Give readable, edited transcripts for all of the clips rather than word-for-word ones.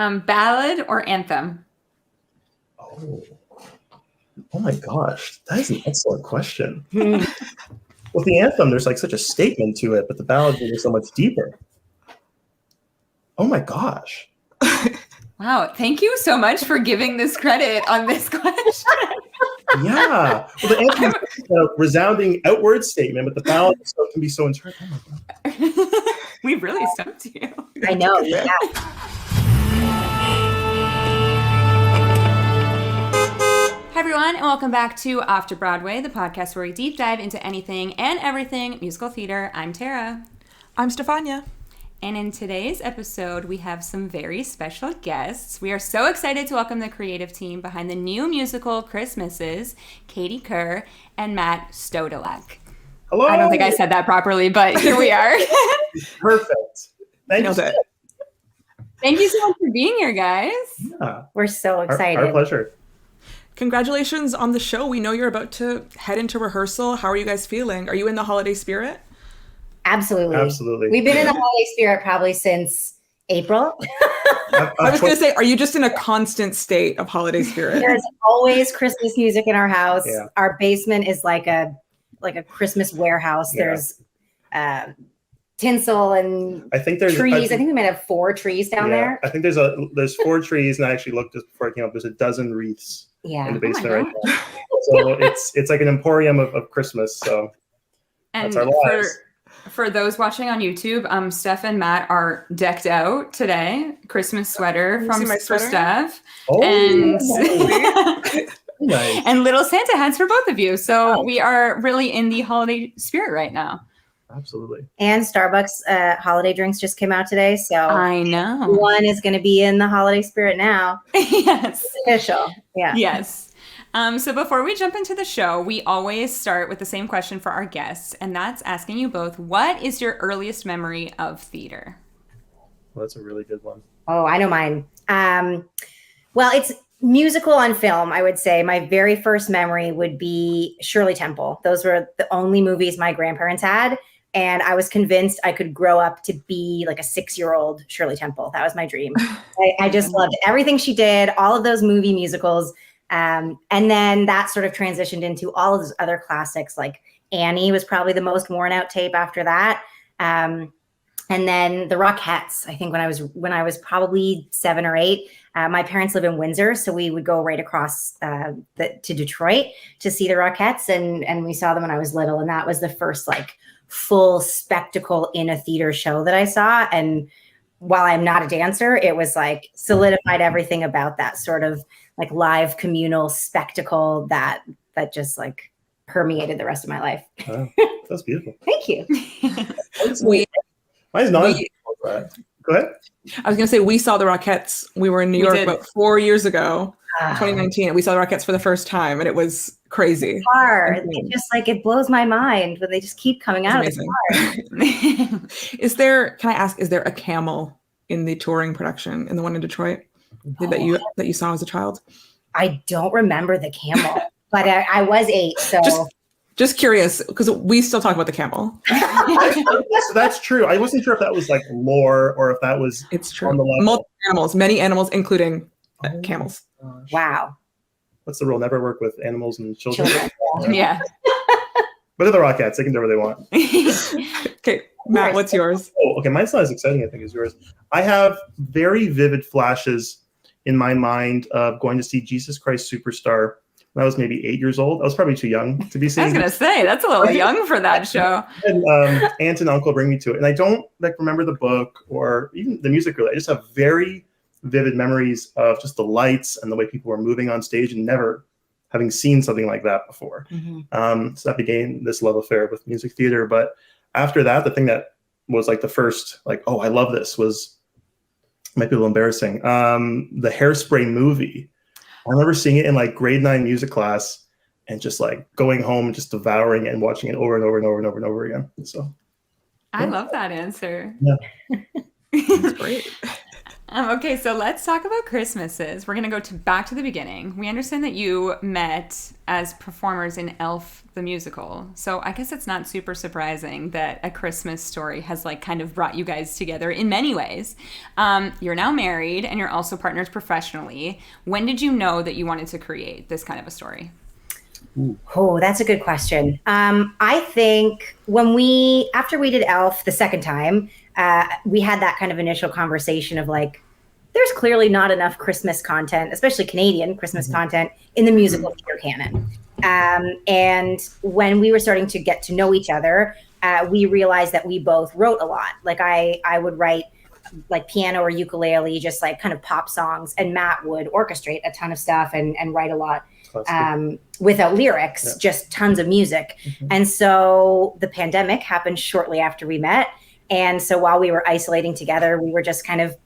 Ballad or anthem? Oh my gosh, that is an excellent question. With the anthem, there's like such a statement to it, but the ballad is so much deeper. Oh my gosh. Wow, thank you so much for giving this credit on this question. Yeah. Well, the anthem is a resounding outward statement, but the ballad can be so internal. Oh my God. We really stumped you. I know, yeah. Hi, everyone, and welcome back to Off to Broadway, the podcast where we deep dive into anything and everything musical theater. I'm Tara. I'm Stefania. And in today's episode, we have some very special guests. We are so excited to welcome the creative team behind the new musical Christmases, Katie Kerr and Matt Stodolak. Hello. I don't think I said that properly, but here we are. Perfect. Thank you. Thank you so much for being here, guys. Yeah. We're so excited. Our pleasure. Congratulations on the show. We know you're about to head into rehearsal. How are you guys feeling? Are you in the holiday spirit? Absolutely. We've been in the holiday spirit probably since April. I was going to say, are you just in a constant state of holiday spirit? There's always Christmas music in our house. Yeah. Our basement is like a Christmas warehouse. Yeah. There's tinsel and I think there's trees. I think we might have 4 trees down there. I think there's 4 trees, and I actually looked just before I came up. There's a dozen wreaths in the basement right now. So it's like an emporium of Christmas. So and that's our lives. For those watching on YouTube, Steph and Matt are decked out today. Christmas sweater for Steph. Oh, And nice. and little Santa hats for both of you. So we are really in the holiday spirit right now. Absolutely. And Starbucks holiday drinks just came out today. So I know. One is going to be in the holiday spirit now. Yes. It's official. Yeah. Yes. So before we jump into the show, we always start with the same question for our guests, and that's asking you both, what is your earliest memory of theater? Well, that's a really good one. Oh, I know mine. Well, it's musical on film, I would say. My very first memory would be Shirley Temple. Those were the only movies my grandparents had. And I was convinced I could grow up to be like a 6-year-old Shirley Temple. That was my dream. I just loved everything she did, all of those movie musicals. And then that sort of transitioned into all of those other classics, like Annie was probably the most worn out tape after that. And then the Rockettes, I think when I was probably 7 or 8, my parents live in Windsor. So we would go right across to Detroit to see the Rockettes. And we saw them when I was little. And that was the first like full spectacle in a theater show that I saw. And while I'm not a dancer, it was like solidified everything about that sort of like live communal spectacle that just like permeated the rest of my life. Wow, that's beautiful. Thank you. Mine's not. Go ahead. I was going to say, we saw the Rockettes. We were in New York about 4 years ago, 2019, and we saw the Rockettes for the first time, and it was crazy. It blows my mind when they just keep coming out of the car. Can I ask, is there a camel in the touring production, in the one in Detroit that you saw as a child? I don't remember the camel, but I was 8, so. Just curious, because we still talk about the camel. So that's true. I wasn't sure if that was like lore or if that was. It's true. Multiple animals, many animals, including camels. Gosh. Wow. What's the rule? Never work with animals and children. Yeah. But they're the Rockettes. They can do whatever they want. Okay, Matt, what's yours? Oh, okay. Mine's not as exciting, I think, as yours. I have very vivid flashes in my mind of going to see Jesus Christ Superstar when I was maybe 8 years old. I was probably too young to be seeing. I was going to say, that's a little young for that show. And aunt and uncle bring me to it. And I don't remember the book or even the music really. I just have very vivid memories of just the lights and the way people were moving on stage and never having seen something like that before. Mm-hmm. So that began this love affair with music theater. But after that, the thing that was like the first, like, oh, I love this was, might be a little embarrassing. The Hairspray movie. I remember seeing it in like grade 9 music class and just like going home and just devouring it and watching it over and over and over and over and over again. So I love that answer. Yeah. That's great. Okay, so let's talk about Christmases. We're going to go back to the beginning. We understand that you met as performers in Elf the musical. So I guess it's not super surprising that A Christmas Story has like kind of brought you guys together in many ways. You're now married and you're also partners professionally. When did you know that you wanted to create this kind of a story? Oh, that's a good question. I think after we did Elf the second time, we had that kind of initial conversation of like, there's clearly not enough Christmas content, especially Canadian Christmas content, in the musical theater canon. And when we were starting to get to know each other, we realized that we both wrote a lot. Like I would write like piano or ukulele, just like kind of pop songs, and Matt would orchestrate a ton of stuff and write a lot without lyrics, just tons of music. And so the pandemic happened shortly after we met. And so while we were isolating together, we were just kind of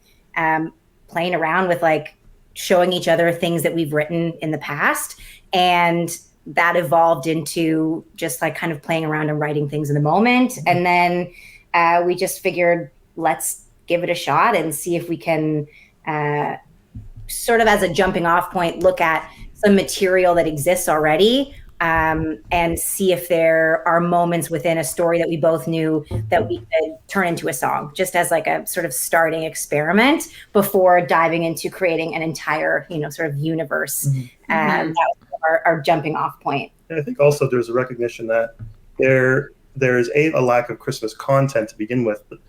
playing around with like showing each other things that we've written in the past. And that evolved into just like kind of playing around and writing things in the moment. And then we just figured, let's give it a shot and see if we can sort of as a jumping off point, look at some material that exists already, and see if there are moments within a story that we both knew that we could turn into a song, just as like a sort of starting experiment before diving into creating an entire, sort of universe. That was our jumping off point. And I think also there's a recognition that there's a lack of Christmas content to begin with, but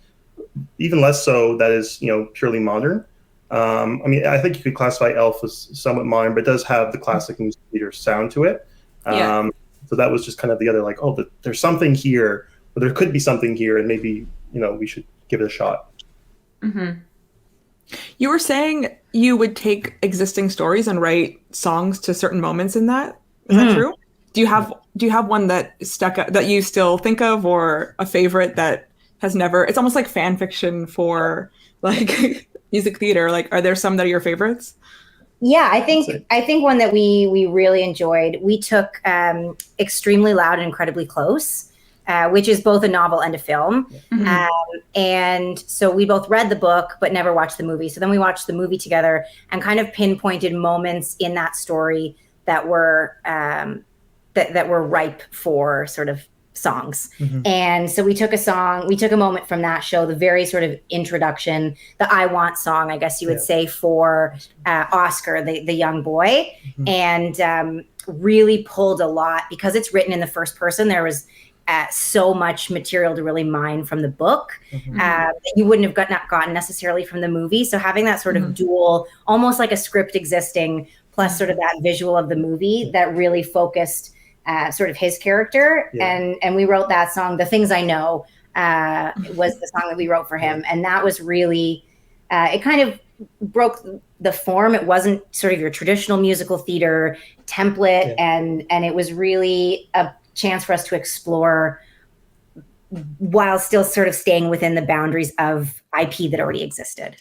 even less so that is, purely modern. I think you could classify Elf as somewhat modern, but it does have the classic music theater sound to it. So that was just kind of the other, like, there's something here, or there could be something here, and maybe, we should give it a shot. You were saying you would take existing stories and write songs to certain moments in that. Is that true? Do you have one that stuck out, that you still think of, or a favorite that has never? It's almost like fan fiction for like music theater. Like, are there some that are your favorites? Yeah, I think one that we really enjoyed, we took Extremely Loud and Incredibly Close, which is both a novel and a film. And so we both read the book, but never watched the movie. So then we watched the movie together and kind of pinpointed moments in that story that were that were ripe for sort of songs. And so we took a moment from that show, the very sort of introduction, the I Want song, I guess you would say, for Oscar, the young boy, and really pulled a lot, because it's written in the first person. There was so much material to really mine from the book that you wouldn't have gotten necessarily from the movie. So having that sort of dual, almost like a script existing, plus sort of that visual of the movie that really focused sort of his character. And we wrote that song, The Things I Know, was the song that we wrote for him. And that was really, it kind of broke the form. It wasn't sort of your traditional musical theater template. And it was really a chance for us to explore while still sort of staying within the boundaries of IP that already existed.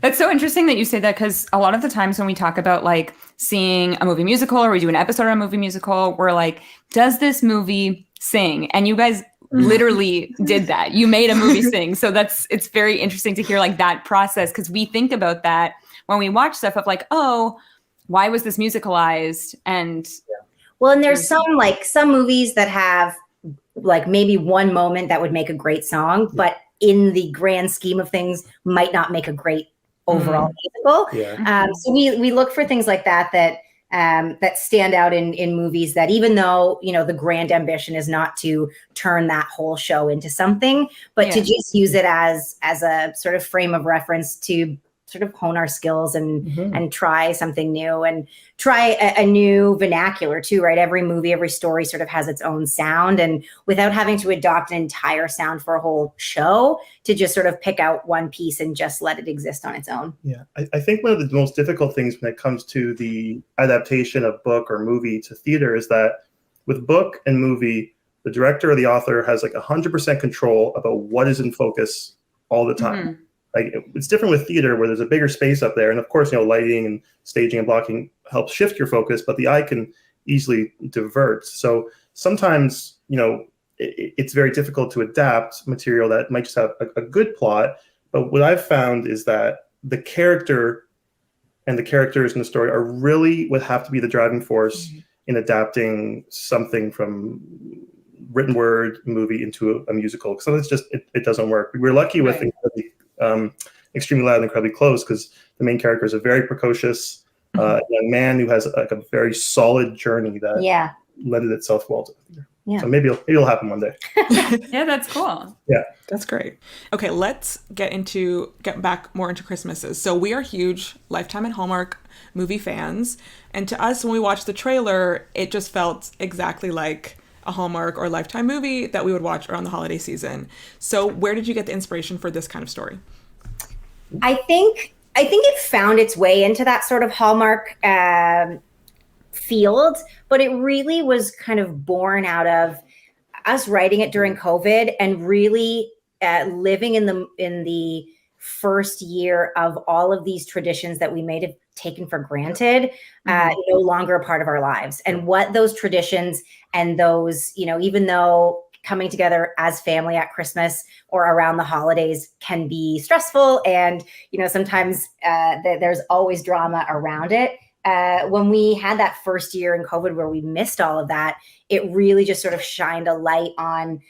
That's so interesting that you say that, because a lot of the times when we talk about like seeing a movie musical, or we do an episode on a movie musical, we're like, does this movie sing? And you guys literally did that. You made a movie sing. So it's very interesting to hear like that process, because we think about that when we watch stuff of like, oh, why was this musicalized? And well, and there's some movies that have like maybe one moment that would make a great song, but in the grand scheme of things might not make a great overall musical. So we look for things like that stand out in movies, that even though, the grand ambition is not to turn that whole show into something, but to just use it as a sort of frame of reference to sort of hone our skills and try something new, and try a new vernacular too, right? Every movie, every story sort of has its own sound, and without having to adopt an entire sound for a whole show, to just sort of pick out one piece and just let it exist on its own. I think one of the most difficult things when it comes to the adaptation of book or movie to theater is that with book and movie, the director or the author has like 100% control about what is in focus all the time. Like, it's different with theater, where there's a bigger space up there. And of course, lighting and staging and blocking helps shift your focus, but the eye can easily divert. So sometimes, it's very difficult to adapt material that might just have a good plot, But what I've found is that the character and the characters in the story are really what have to be the driving force in adapting something from written word movie into a musical. So it's just it doesn't work. We were lucky with Extremely Loud and Incredibly Close because the main character is a very precocious young man who has like a very solid journey that lended itself well to the theater. Yeah. So maybe it'll happen one day. Yeah, that's cool. Yeah. That's great. Okay, let's get back more into Christmases. So we are huge Lifetime and Hallmark movie fans. And to us, when we watched the trailer, it just felt exactly like a Hallmark or Lifetime movie that we would watch around the holiday season. So where did you get the inspiration for this kind of story? I think it found its way into that sort of Hallmark field, but it really was kind of born out of us writing it during COVID and really living in the first year of all of these traditions that we may have taken for granted, no longer a part of our lives. And what those traditions and those, even though coming together as family at Christmas or around the holidays can be stressful and, sometimes there's always drama around it. When we had that first year in COVID where we missed all of that, it really just sort of shined a light on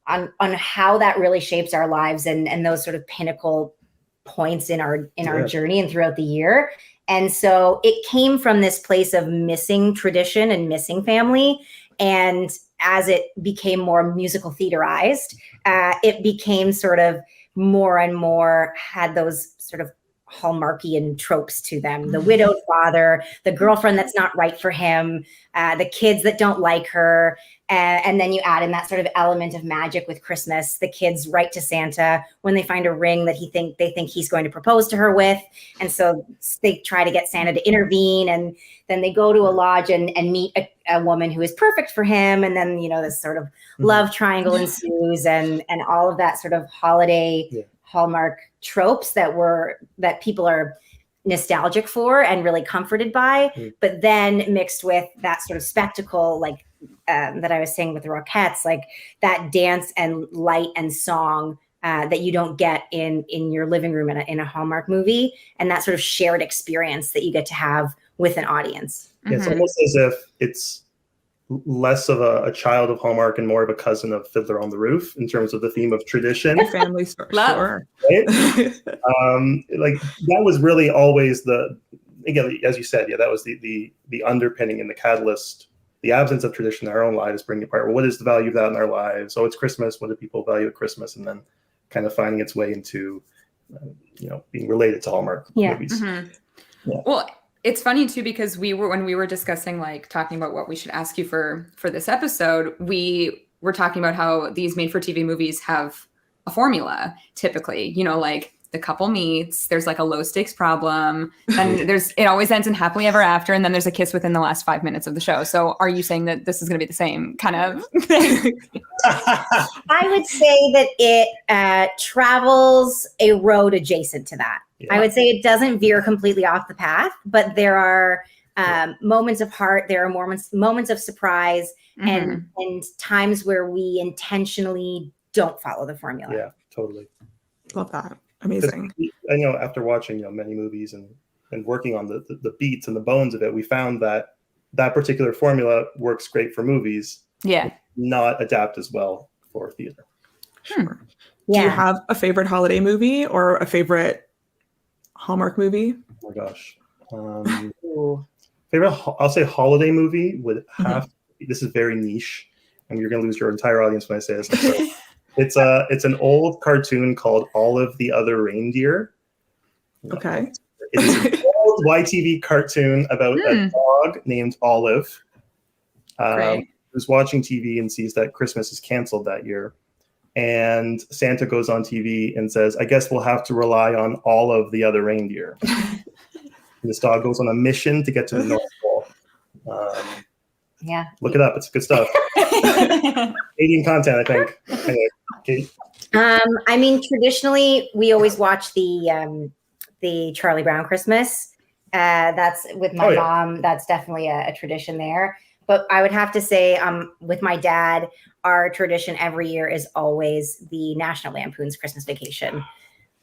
how that really shapes our lives and those sort of pinnacle points in our journey and throughout the year. And so it came from this place of missing tradition and missing family. And as it became more musical theaterized, it became sort of more and more had those sort of Hallmarkian tropes to them. The widowed father, the girlfriend that's not right for him, the kids that don't like her. And then you add in that sort of element of magic with Christmas. The kids write to Santa when they find a ring that they think he's going to propose to her with. And so they try to get Santa to intervene. And then they go to a lodge and meet a woman who is perfect for him. And then, this sort of love triangle ensues and all of that sort of holiday Hallmark tropes that people are nostalgic for and really comforted by, but then mixed with that sort of spectacle, like that I was saying with the Rockettes, like that dance and light and song that you don't get in your living room in a Hallmark movie, and that sort of shared experience that you get to have with an audience. Yeah, it's almost as if it's less of a child of Hallmark and more of a cousin of Fiddler on the Roof in terms of the theme of tradition. Family story. Sure. Right? Like that was really always again, as you said, that was the underpinning and the catalyst. The absence of tradition in our own lives bringing apart. Well, what is the value of that in our lives? Oh, it's Christmas. What do people value at Christmas? And then kind of finding its way into, being related to Hallmark movies. Mm-hmm. Yeah. Well, it's funny too, because when we were discussing, like talking about what we should ask you for this episode, we were talking about how these made for TV movies have a formula typically, like the couple meets, there's like a low stakes problem, and it always ends in happily ever after. And then there's a kiss within the last 5 minutes of the show. So are you saying that this is going to be the same kind of thing? I would say that it travels a road adjacent to that. Yeah. I would say it doesn't veer completely off the path, but there are moments of heart. There are moments of surprise and times where we intentionally don't follow the formula. Yeah, totally. Love that. Amazing. I know after watching many movies and working on the beats and the bones of it, we found that particular formula works great for movies. Yeah. Not adapt as well for theater. Sure. Yeah. Do you have a favorite holiday movie or a favorite Hallmark movie? Oh my gosh. Favorite, I'll say holiday movie would have, this is very niche, and you're going to lose your entire audience when I say this. I'm sorry. It's an old cartoon called Olive the Other Reindeer. Okay. It's an old YTV cartoon about a dog named Olive who's watching TV and sees that Christmas is canceled that year. And Santa goes on TV and says, I guess we'll have to rely on all of the other reindeer. And this dog goes on a mission to get to the North Pole. Look it up. It's good stuff. Canadian content, I think. Anyway, Kate. I mean, traditionally, we always watch the Charlie Brown Christmas. That's with my mom. That's definitely a tradition there. But I would have to say, with my dad, our tradition every year is always the National Lampoon's Christmas Vacation.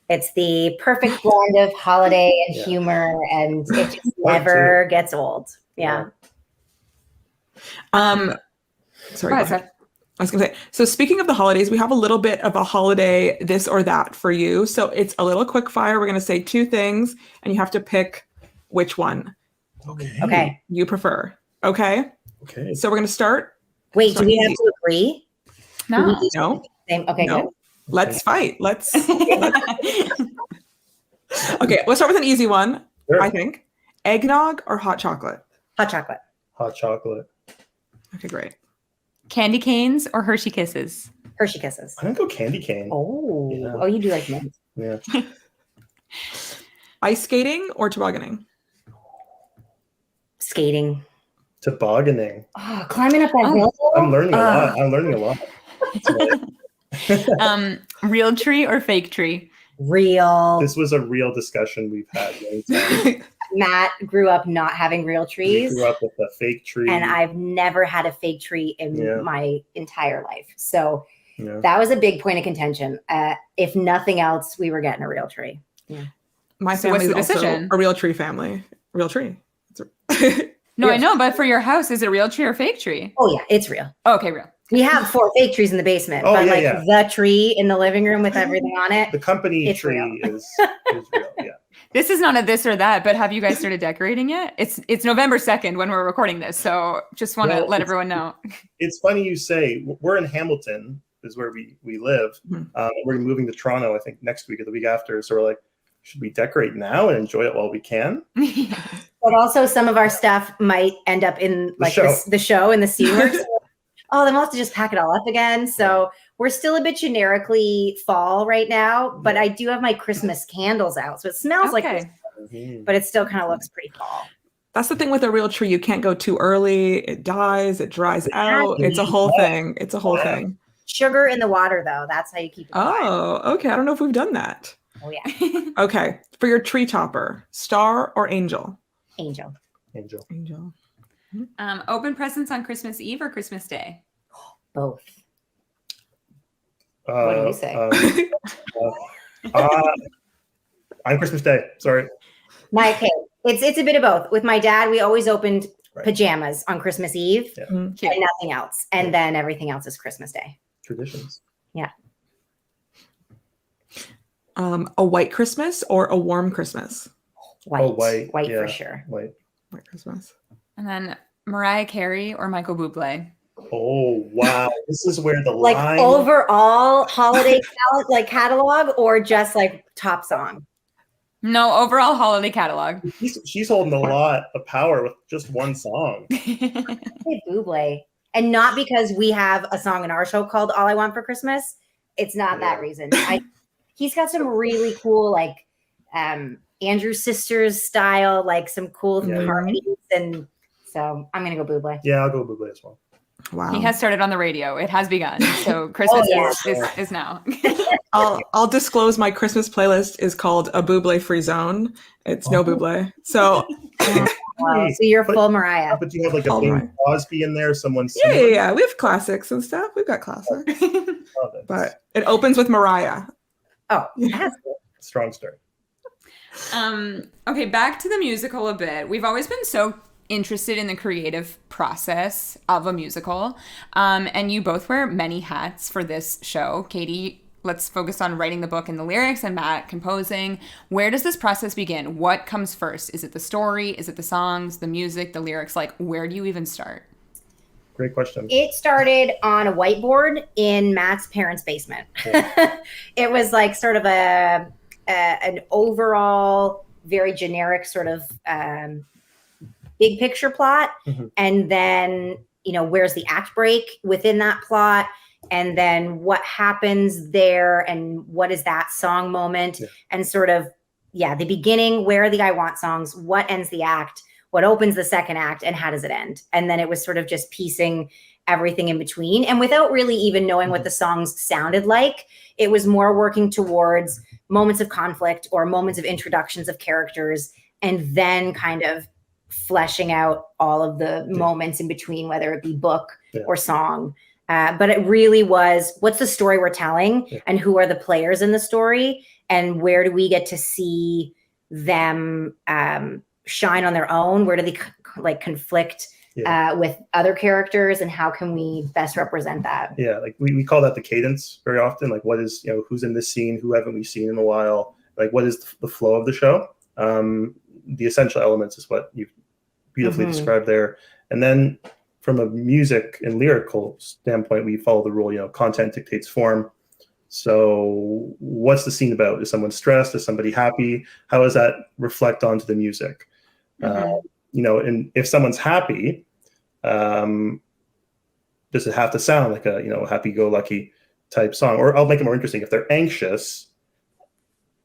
It's the perfect blend of holiday and humor, and it just never gets old. Yeah. Sorry. Go ahead. I was going to say, so speaking of the holidays, we have a little bit of a holiday this or that for you. So it's a little quick fire. We're going to say 2 things and you have to pick which one. Okay. You prefer. Okay. So we're going to start. Wait, do we have to agree? No. No. Okay, no. good. Let's fight. Let's okay, let's start with an easy one. Sure. I think. Eggnog or hot chocolate? Hot chocolate. Hot chocolate. Okay, great. Candy canes or Hershey Kisses? Hershey Kisses. I'm gonna go candy cane. Oh, Yeah. oh, you do like mint. Yeah. Ice skating or tobogganing? Skating. Tobogganing. Oh, climbing up that hill. I'm learning a lot. Real tree or fake tree? Real. This was a real discussion we've had many times. Matt grew up not having real We trees. grew up with a fake tree. And I've never had a fake tree in my entire life. So Yeah. that was a big point of contention. If nothing else, we were getting a real tree. Yeah. My So what's family the is also decision? a real tree family. Real tree. No, I know, but for your house, is it real tree or fake tree? Oh, yeah, it's real. Oh, okay, real. We have 4 fake trees in the basement, Oh, but yeah, like yeah. the tree in the living room with everything on it. The company It's tree real. is real. Yeah. This is not a this or that, but have you guys started decorating yet? It's November 2nd when we're recording this, so just want to Well, let everyone know. It's funny you say. We're in Hamilton, is where we live. We're moving to Toronto, I think, next week or the week after. So we're like, should we decorate now and enjoy it while we can? But also some of our stuff might end up in like the show and the scene work. Oh, then we'll have to just pack it all up again. So we're still a bit generically fall right now, but I do have my Christmas candles out. So it smells like Christmas, but it still kind of looks pretty fall. That's the thing with a real tree. You can't go too early. It dies. It dries out. It's a whole thing. It's a whole thing. Sugar in the water, though. That's how you keep it alive. Oh, okay. I don't know if we've done that. Oh, yeah. Okay. For your tree topper, star or angel? Angel. Angel. Open presents on Christmas Eve or Christmas Day? Both. What do you say? On Christmas Day. Sorry. It's a bit of both. With my dad, we always opened pajamas on Christmas Eve and nothing else. And then everything else is Christmas Day. Traditions. Yeah. A white Christmas or a warm Christmas? White. Oh, white. White Yeah. for sure. White Christmas. And then Mariah Carey or Michael Bublé? Oh, wow. This is where the Like line... overall holiday catalog or just like top song? No, overall holiday catalog. She's holding a lot of power with just one song. Hey, Bublé. And not because we have a song in our show called All I Want for Christmas. It's not that reason. He's got some really cool, like Andrew Sisters style, like some cool harmonies. And so I'm going to go Bublé. Yeah, I'll go Bublé as well. Wow. He has started on the radio. It has begun. So Christmas is now. I'll disclose my Christmas playlist is called A Bublé Free Zone. It's no Bublé. So Wow. So you're full Mariah. But do you have like a Bing Crosby in there? Someone Yeah. We have classics and stuff. We've got classics. But it opens with Mariah. Oh, that's good. Strong start. Okay, back to the musical a bit. We've always been so interested in the creative process of a musical. And you both wear many hats for this show. Katie, let's focus on writing the book and the lyrics, and Matt composing. Where does this process begin? What comes first? Is it the story? Is it the songs, the music, the lyrics? Like, where do you even start? Great question. It started on a whiteboard in Matt's parents' basement. Yeah. It was like sort of an overall, very generic sort of big picture plot. Mm-hmm. And then, where's the act break within that plot? And then what happens there and what is that song moment? Yeah. And sort of, the beginning, where are the I Want songs? What ends the act? What opens the second act, and how does it end? And then it was sort of just piecing everything in between. And without really even knowing what the songs sounded like, it was more working towards moments of conflict or moments of introductions of characters, and then kind of fleshing out all of the moments in between, whether it be book or song. But it really was, what's the story we're telling and who are the players in the story? and where do we get to see them shine on their own? Where do they like conflict with other characters, and how can we best represent that? Yeah, like we call that the cadence very often. Like, what is, who's in this scene, who haven't we seen in a while? Like, what is the flow of the show? The essential elements is what you've beautifully described there. And then from a music and lyrical standpoint, we follow the rule, content dictates form. So what's the scene about? Is someone stressed? Is somebody happy? How does that reflect onto the music? And if someone's happy, does it have to sound like a happy-go-lucky type song? Or I'll make it more interesting. If they're anxious,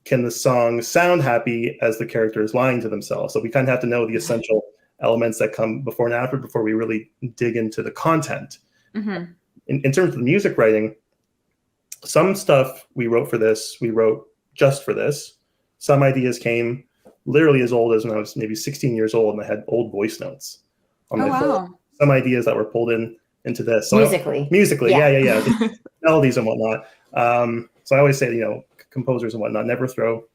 can the song sound happy as the character is lying to themselves? So we kind of have to know the essential elements that come before and after before we really dig into the content. In terms of the music writing, some stuff we wrote just for this. Some ideas came literally as old as when I was maybe 16 years old, and I had old voice notes on my phone. Some ideas that were pulled into this. So musically, yeah. Melodies and whatnot. So I always say, composers and whatnot, never throw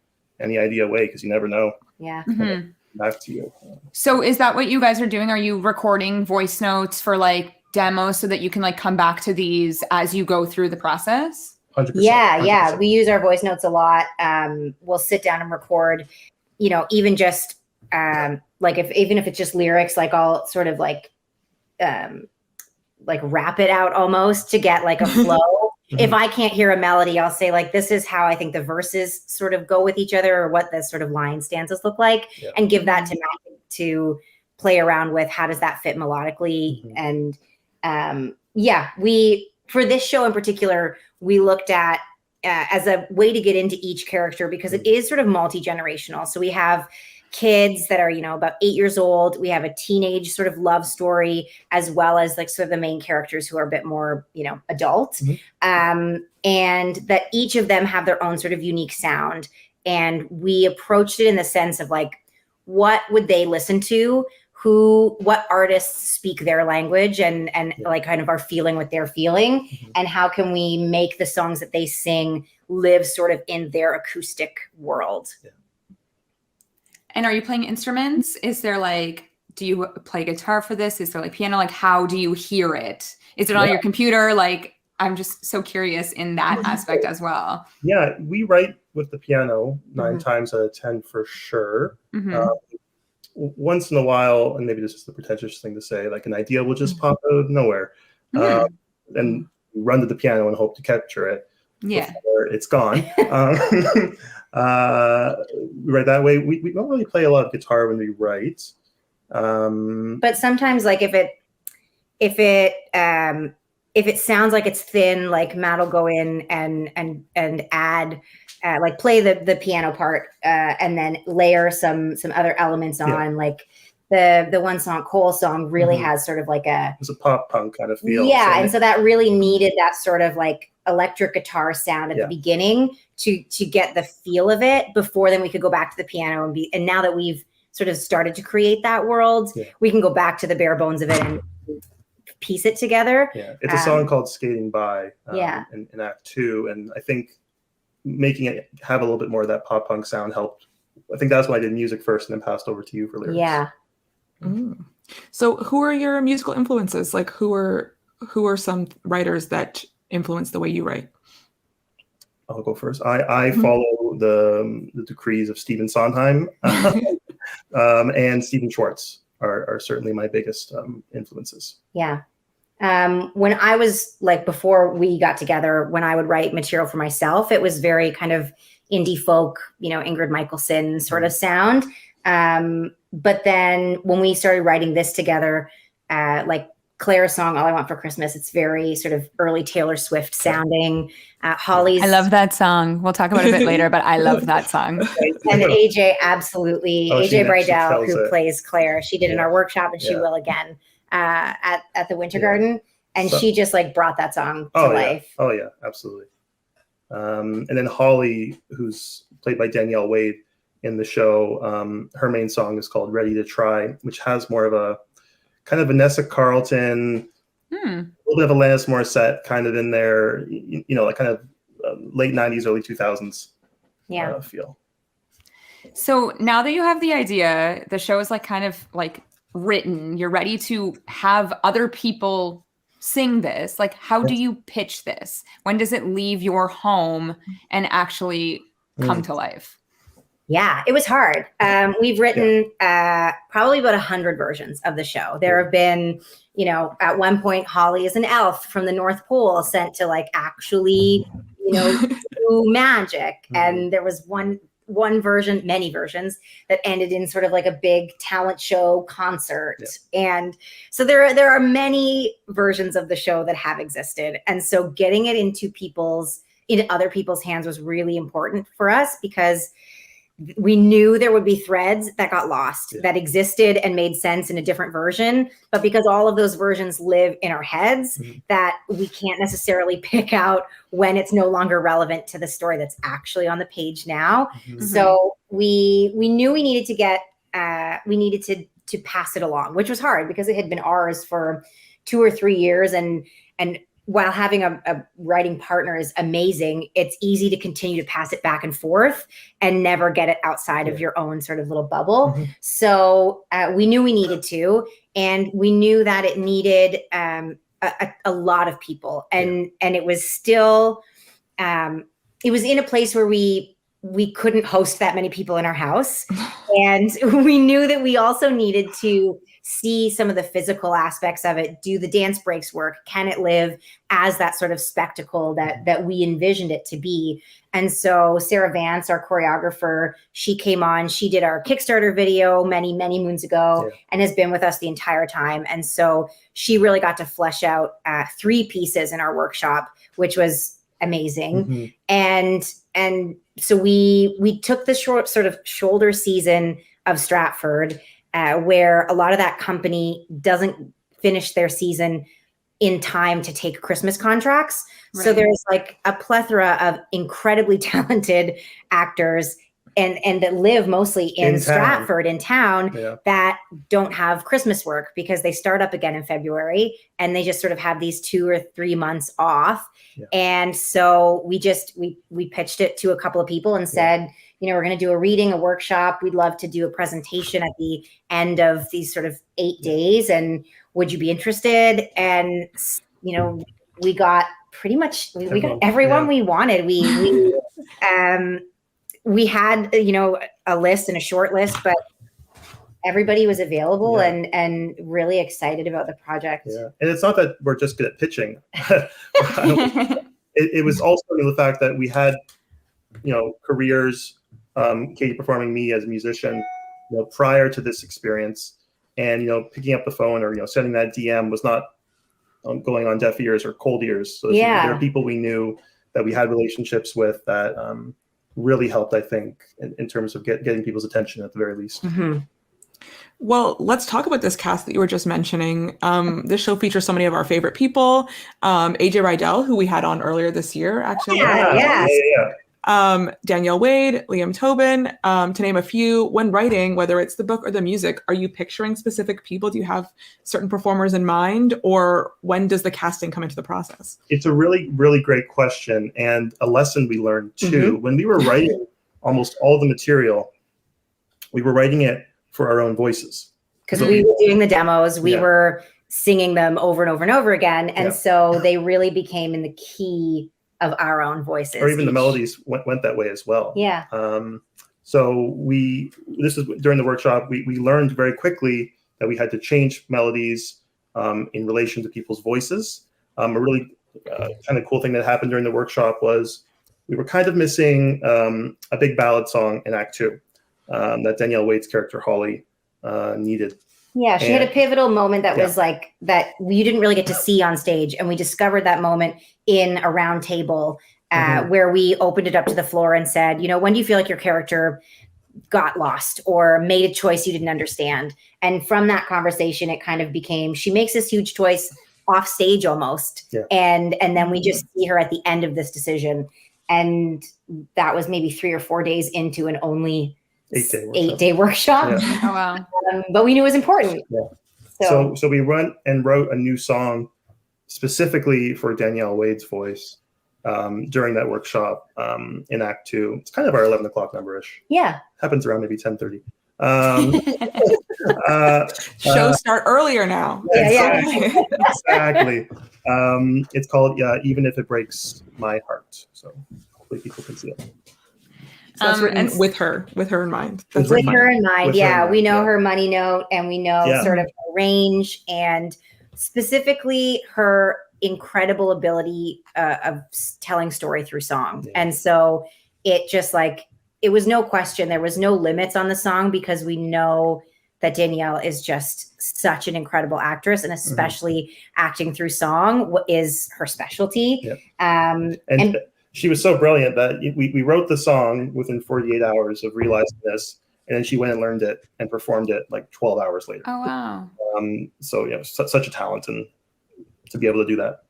any idea away, because you never know. Yeah. Back to you. So is that what you guys are doing? Are you recording voice notes for like demos so that you can like come back to these as you go through the process? 100%. Yeah. We use our voice notes a lot. We'll sit down and record, even just even if it's just lyrics, like I'll sort of like rap it out almost to get like a flow. If I can't hear a melody, I'll say like, this is how I think the verses sort of go with each other, or what the sort of line stanzas look like, and give that to Matt to play around with. How does that fit melodically? And we, for this show in particular, we looked at as a way to get into each character, because it is sort of multi-generational. So we have kids that are, about 8 years old. We have a teenage sort of love story, as well as like sort of the main characters who are a bit more, adult. And that each of them have their own sort of unique sound. And we approached it in the sense of like, what would they listen to? What artists speak their language and like kind of are feeling what they're feeling, and how can we make the songs that they sing live sort of in their acoustic world? And are you playing instruments? Is there like, do you play guitar for this? Is there like piano? Like, how do you hear it? Is it on your computer? Like, I'm just so curious in that aspect as well. Yeah, we write with the piano 9 times out of 10 for sure. Once in a while, and maybe this is the pretentious thing to say, like an idea will just pop out of nowhere. And run to the piano and hope to capture it. Before it's gone. Right that way. We don't really play a lot of guitar when we write. But sometimes, like if it sounds like it's thin, like Matt will go in and add like play the piano part and then layer some other elements on. Like the one song, Cole Song, really has sort of like it's a pop punk kind of feel. And so that really needed that sort of like electric guitar sound at the beginning to get the feel of it, before then we could go back to the piano and now that we've sort of started to create that world, we can go back to the bare bones of it and piece it together. It's a song called Skating By in Act 2, and I think making it have a little bit more of that pop punk sound helped. I think that's why I did music first and then passed over to you for lyrics. So who are your musical influences? Like who are some writers that influence the way you write? I'll go first. I follow the decrees of Stephen Sondheim and Stephen Schwartz are certainly my biggest influences. When I was like, before we got together, when I would write material for myself, it was very kind of indie folk, Ingrid Michaelson sort of sound. But then when we started writing this together, like Claire's song, All I Want for Christmas, it's very sort of early Taylor Swift sounding. Holly's. I love that song. We'll talk about it a bit later, but I love that song. And AJ, absolutely. AJ Bridell, who plays Claire, she did in our workshop, and she will again at the Winter Garden. And she just like brought that song to life. Oh yeah, absolutely. And then Holly, who's played by Danielle Wade in the show, her main song is called Ready to Try, which has more of a kind of Vanessa Carlton, a little bit of Alanis Morissette kind of in there, like kind of late 90s, early 2000s feel. So now that you have the idea, the show is like kind of like written, you're ready to have other people sing this. Like, how do you pitch this? When does it leave your home and actually come to life? Yeah, it was hard. We've written probably about 100 versions of the show. There have been, you know, at one point, Holly is an elf from the North Pole sent to like actually, you know, do magic. And there was one version, many versions, that ended in sort of like a big talent show concert. And so there are many versions of the show that have existed. And so getting it into other people's hands was really important for us, because we knew there would be threads that got lost that existed and made sense in a different version. But because all of those versions live in our heads, that we can't necessarily pick out when it's no longer relevant to the story that's actually on the page now. So we knew we needed to get, we needed to pass it along, which was hard because it had been ours for 2 or 3 years. And while having a writing partner is amazing, it's easy to continue to pass it back and forth and never get it outside of your own sort of little bubble. So we knew we needed to, and we knew that it needed a lot of people. And it was still, it was in a place where we couldn't host that many people in our house. And we knew that we also needed to see some of the physical aspects of it. Do the dance breaks work? Can it live as that sort of spectacle that we envisioned it to be? And so Sarah Vance, our choreographer, she came on, she did our Kickstarter video many, many moons ago and has been with us the entire time. And so she really got to flesh out 3 pieces in our workshop, which was amazing. And so we took the short sort of shoulder season of Stratford, where a lot of that company doesn't finish their season in time to take Christmas contracts. So there's like a plethora of incredibly talented actors and that live mostly in Stratford in town that don't have Christmas work because they start up again in February and they just sort of have these 2 or 3 months off. And so we pitched it to a couple of people and said, you know, we're going to do a reading, a workshop. We'd love to do a presentation at the end of these sort of 8 days. And would you be interested? And, you know, we got pretty much, we got everyone we wanted. We had, you know, a list and a short list, but everybody was available and really excited about the project. And it's not that we're just good at pitching. It was also the fact that we had, you know, careers, Katie performing, me as a musician, you know, prior to this experience, and, you know, picking up the phone or, you know, sending that DM was not going on deaf ears or cold ears. So there are people we knew that we had relationships with that really helped, I think, in terms of getting people's attention at the very least. Well, let's talk about this cast that you were just mentioning. This show features so many of our favorite people. AJ Rydell, who we had on earlier this year, actually. Danielle Wade, Liam Tobin, to name a few. When writing, whether it's the book or the music, are you picturing specific people? Do you have certain performers in mind, or when does the casting come into the process? It's a really, really great question, and a lesson we learned too. When we were writing almost all the material, we were writing it for our own voices. Because we were doing the demos, we were singing them over and over and over again, and so they really became in the key of our own voices. Or even the melodies went that way as well. So this is during the workshop, we learned very quickly that we had to change melodies in relation to people's voices. A really kind of cool thing that happened during the workshop was we were kind of missing a big ballad song in Act 2 that Danielle Wade's character Holly needed. Yeah, she had a pivotal moment that was like that you didn't really get to see on stage. And we discovered that moment in a round table where we opened it up to the floor and said, you know, when do you feel like your character got lost or made a choice you didn't understand? And from that conversation, it kind of became, she makes this huge choice off stage almost. And then we just see her at the end of this decision. And that was maybe 3 or 4 days into an only 8-day workshop. Oh, wow. But we knew it was important. So we went and wrote a new song specifically for Danielle Wade's voice. during that workshop in Act 2. It's kind of our 11 o'clock number-ish. Yeah. Happens around maybe 10:30. Shows start earlier now. Exactly. It's called Even If It Breaks My Heart. So hopefully people can see it. So that's written with her in mind. With her in mind, we know her money note, and we know sort of her range, and specifically her incredible ability of telling story through song. And so it just it was no question. There was no limits on the song, because we know that Danielle is just such an incredible actress, and especially acting through song is her specialty. Yep. And she was so brilliant that we wrote the song within 48 hours of realizing this, and then she went and learned it and performed it 12 hours later. Oh, wow. So such a talent, and to be able to do that.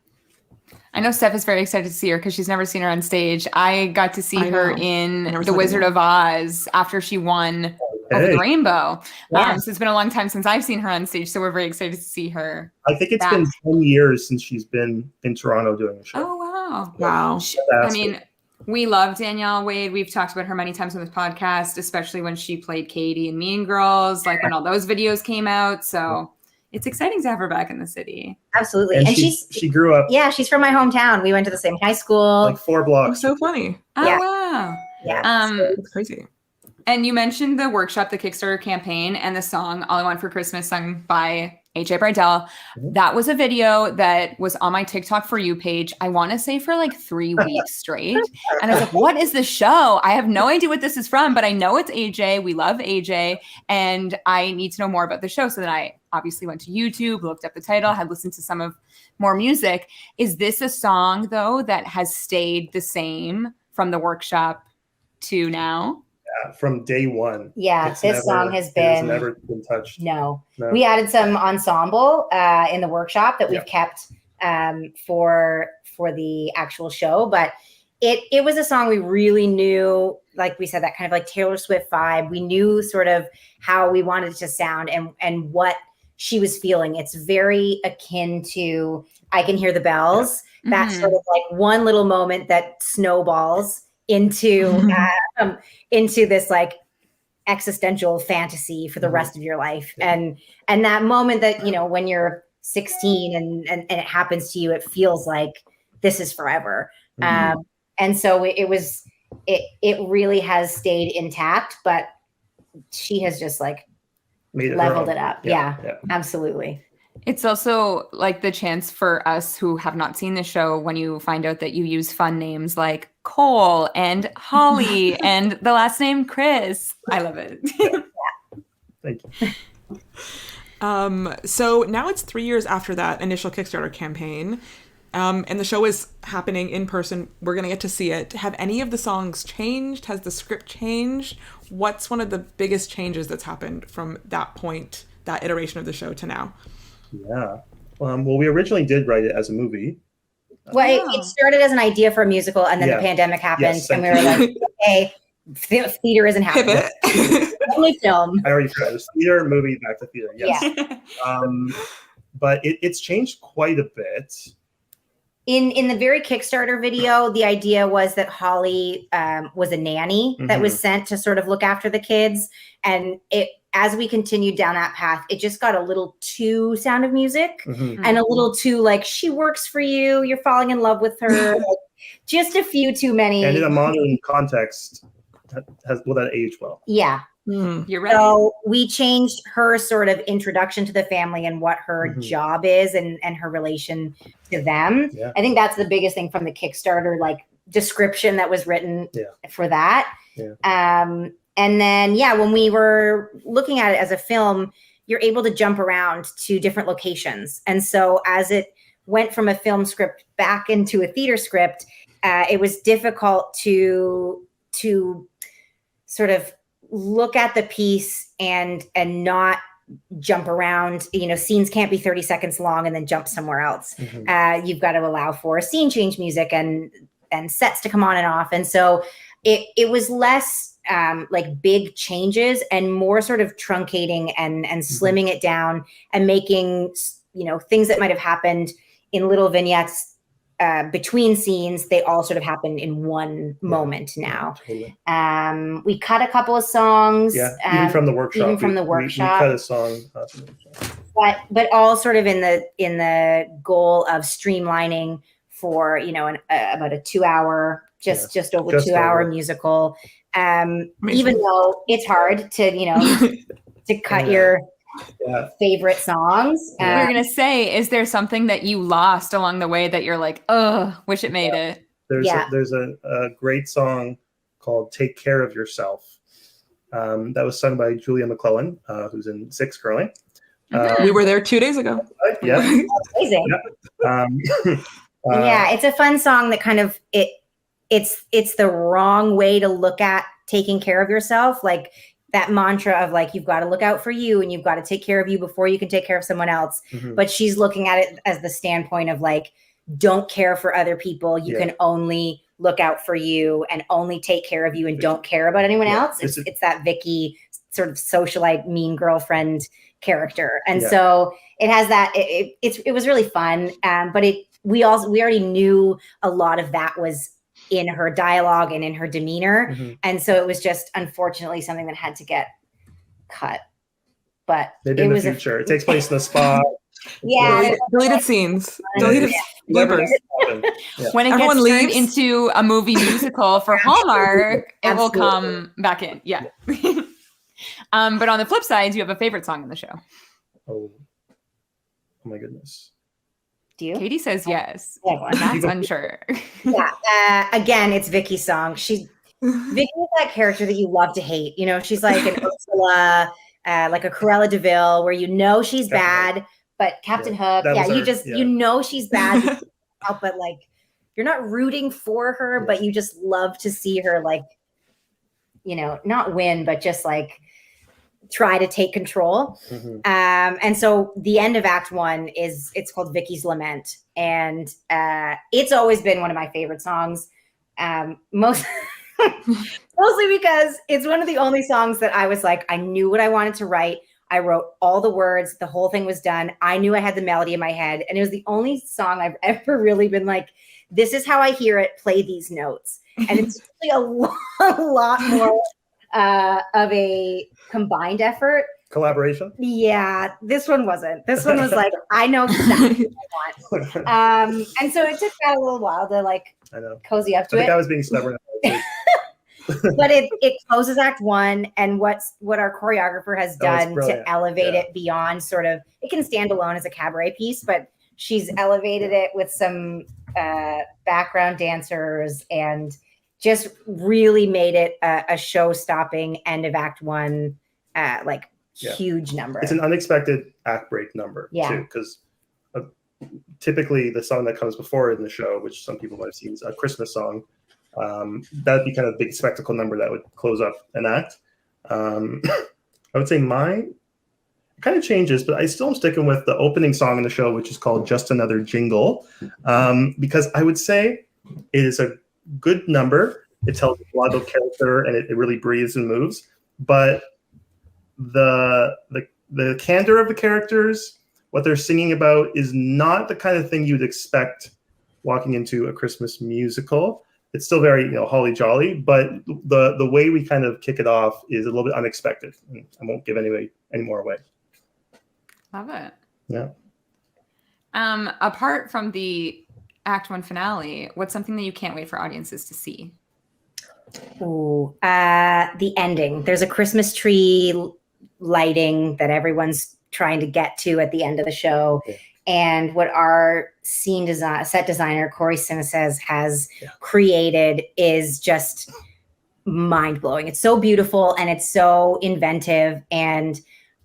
I know Steph is very excited to see her because she's never seen her on stage. I got to see her in The Wizard of Oz after she won Over the Rainbow. So it's been a long time since I've seen her on stage, so we're very excited to see her. I think it's been 10 years since she's been in Toronto doing a show. Oh, wow. Wow. I mean, we love Danielle Wade. We've talked about her many times on this podcast, especially when she played Katie in Mean Girls, when all those videos came out. So it's exciting to have her back in the city. Absolutely. And she grew up. Yeah, she's from my hometown. We went to the same high school. 4 blocks. So funny. Oh, wow. Yeah. It's crazy. And you mentioned the workshop, the Kickstarter campaign, and the song All I Want for Christmas, sung by AJ Bridell. That was a video that was on my TikTok For You page, I want to say for 3 weeks straight. And I was like, what is this show? I have no idea what this is from, but I know it's AJ. We love AJ. And I need to know more about the show. So then I obviously went to YouTube, looked up the title, had listened to some of more music. Is this a song, though, that has stayed the same from the workshop to now? From day one. Yeah, this song has never been touched. No. We added some ensemble in the workshop that we've kept for the actual show, but it was a song we really knew, like we said, that kind of Taylor Swift vibe. We knew sort of how we wanted it to sound and what she was feeling. It's very akin to I Can Hear the Bells. That's sort of one little moment that snowballs into this existential fantasy for the rest of your life. And that moment that, when you're 16 and it happens to you, it feels like this is forever. And so it really has stayed intact, but she has just leveled it up. Yeah, absolutely. It's also the chance for us who have not seen the show, when you find out that you use fun names like Cole and Holly and the last name Chris. I love it. Thank you. So now it's 3 years after that initial Kickstarter campaign, and the show is happening in person. We're going to get to see it. Have any of the songs changed? Has the script changed? What's one of the biggest changes that's happened from that point, that iteration of the show, to now? Yeah. Well, we originally did write it as a movie. Well, it started as an idea for a musical, and then the pandemic happened, and we were like, okay, theater isn't happening. Only film. I already said it was theater, movie, back to theater. Yes. Yeah. But it's changed quite a bit. In the very Kickstarter video, the idea was that Holly was a nanny that was sent to sort of look after the kids. And as we continued down that path, it just got a little too Sound of Music and a little too she works for you, you're falling in love with her. Just a few too many. And in a modern context, will that age well? Yeah. You're right. So we changed her sort of introduction to the family and what her job is and her relation to them. Yeah. I think that's the biggest thing from the Kickstarter description that was written for that. Yeah. And then, when we were looking at it as a film, you're able to jump around to different locations. And so as it went from a film script back into a theater script, it was difficult to sort of look at the piece and not jump around. Scenes can't be 30 seconds long and then jump somewhere else. You've got to allow for scene change music and sets to come on and off. And so it was less big changes and more sort of truncating and slimming it down and making, things that might have happened in little vignettes between scenes, they all sort of happen in one moment now. Totally. We cut a couple of songs. Yeah, even from the workshop. We cut a song. But all sort of in the goal of streamlining for about a 2 hour, just over 2 hour musical. Even though it's hard to to cut your favorite songs. We were gonna say, is there something that you lost along the way that you're like, oh, wish it made it? There's a great song called "Take Care of Yourself." That was sung by Julia McClellan, who's in 6 currently. We were there 2 days ago. Yeah. Amazing. Yeah, it's a fun song that kind of it's the wrong way to look at taking care of yourself. Like that mantra of like, you've got to look out for you and you've got to take care of you before you can take care of someone else. Mm-hmm. But she's looking at it as the standpoint of like, don't care for other people. You can only look out for you and only take care of you and don't care about anyone else. It's that Vicky sort of socialite, mean girlfriend character. And so it has that, it was really fun. But we already knew a lot of that was in her dialogue and in her demeanor. Mm-hmm. And so it was just unfortunately something that had to get cut. But maybe in the future. It takes place in the spa. Deleted scenes. Deleted bloopers. When it gets turned into a movie musical for Hallmark, it will come back in. Yeah. But on the flip side, you have a favorite song in the show. Oh my goodness. Do you? Katie says yes. That's unsure. Again, it's Vicky's song. Vicky is that character that you love to hate. She's like an Ursula, like a Cruella de Vil, where she's bad, but Captain Hook. She's bad. But like, you're not rooting for her, but you just love to see her like, not win, but just like try to take control. Mm-hmm. And so the end of Act 1 it's called Vicky's Lament. And it's always been one of my favorite songs. Mostly because it's one of the only songs that I was like, I knew what I wanted to write. I wrote all the words. The whole thing was done. I knew I had the melody in my head. And it was the only song I've ever really been like, this is how I hear it. Play these notes. And it's really a lot more of a combined effort. Collaboration? Yeah, this one wasn't. This one was like, I know exactly what I want. And so it took that a little while to like cozy up to it. I think I was being stubborn. But it closes Act 1, and what our choreographer has done to elevate it beyond sort of, it can stand alone as a cabaret piece, but she's elevated it with some background dancers and just really made it a show-stopping end of Act 1, huge number. It's an unexpected act break number too, because typically the song that comes before it in the show, which some people might have seen, is a Christmas song. That'd be kind of a big spectacle number that would close up an act. I would say mine kind of changes, but I still am sticking with the opening song in the show, which is called Just Another Jingle, because I would say it is a good number. It tells a lot about character and it really breathes and moves. But the candor of the characters, what they're singing about, is not the kind of thing you'd expect walking into a Christmas musical. It's still very, holly jolly, but the way we kind of kick it off is a little bit unexpected. And I won't give any more away. Love it. Yeah. Apart from the Act 1 finale, what's something that you can't wait for audiences to see? Ooh, the ending. There's a Christmas tree lighting that everyone's trying to get to at the end of the show. Okay. And what our set designer, Corey Sinesez, has created is just mind-blowing. It's so beautiful and it's so inventive. And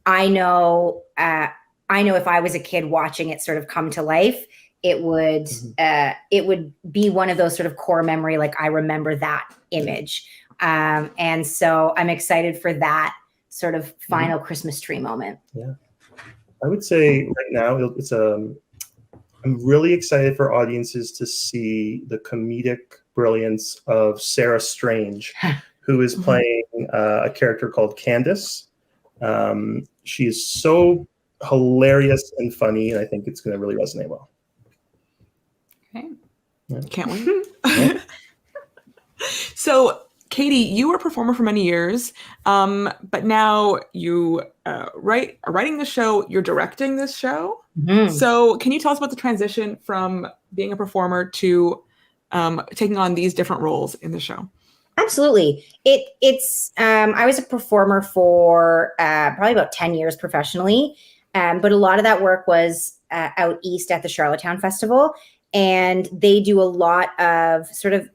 I know if I was a kid watching it sort of come to life, it would be one of those sort of core memory, like I remember that image. And so I'm excited for that sort of final Christmas tree moment. Yeah. I would say right now I'm really excited for audiences to see the comedic brilliance of Sarah Strange, who is playing a character called Candace. She is so hilarious and funny, and I think it's going to really resonate well. Okay. Can't wait. So, Katie, you were a performer for many years, but now you are writing the show, you're directing this show. So can you tell us about the transition from being a performer to taking on these different roles in the show? Absolutely. It's I was a performer for probably about 10 years professionally, but a lot of that work was out east at the Charlottetown Festival, and they do a lot of sort of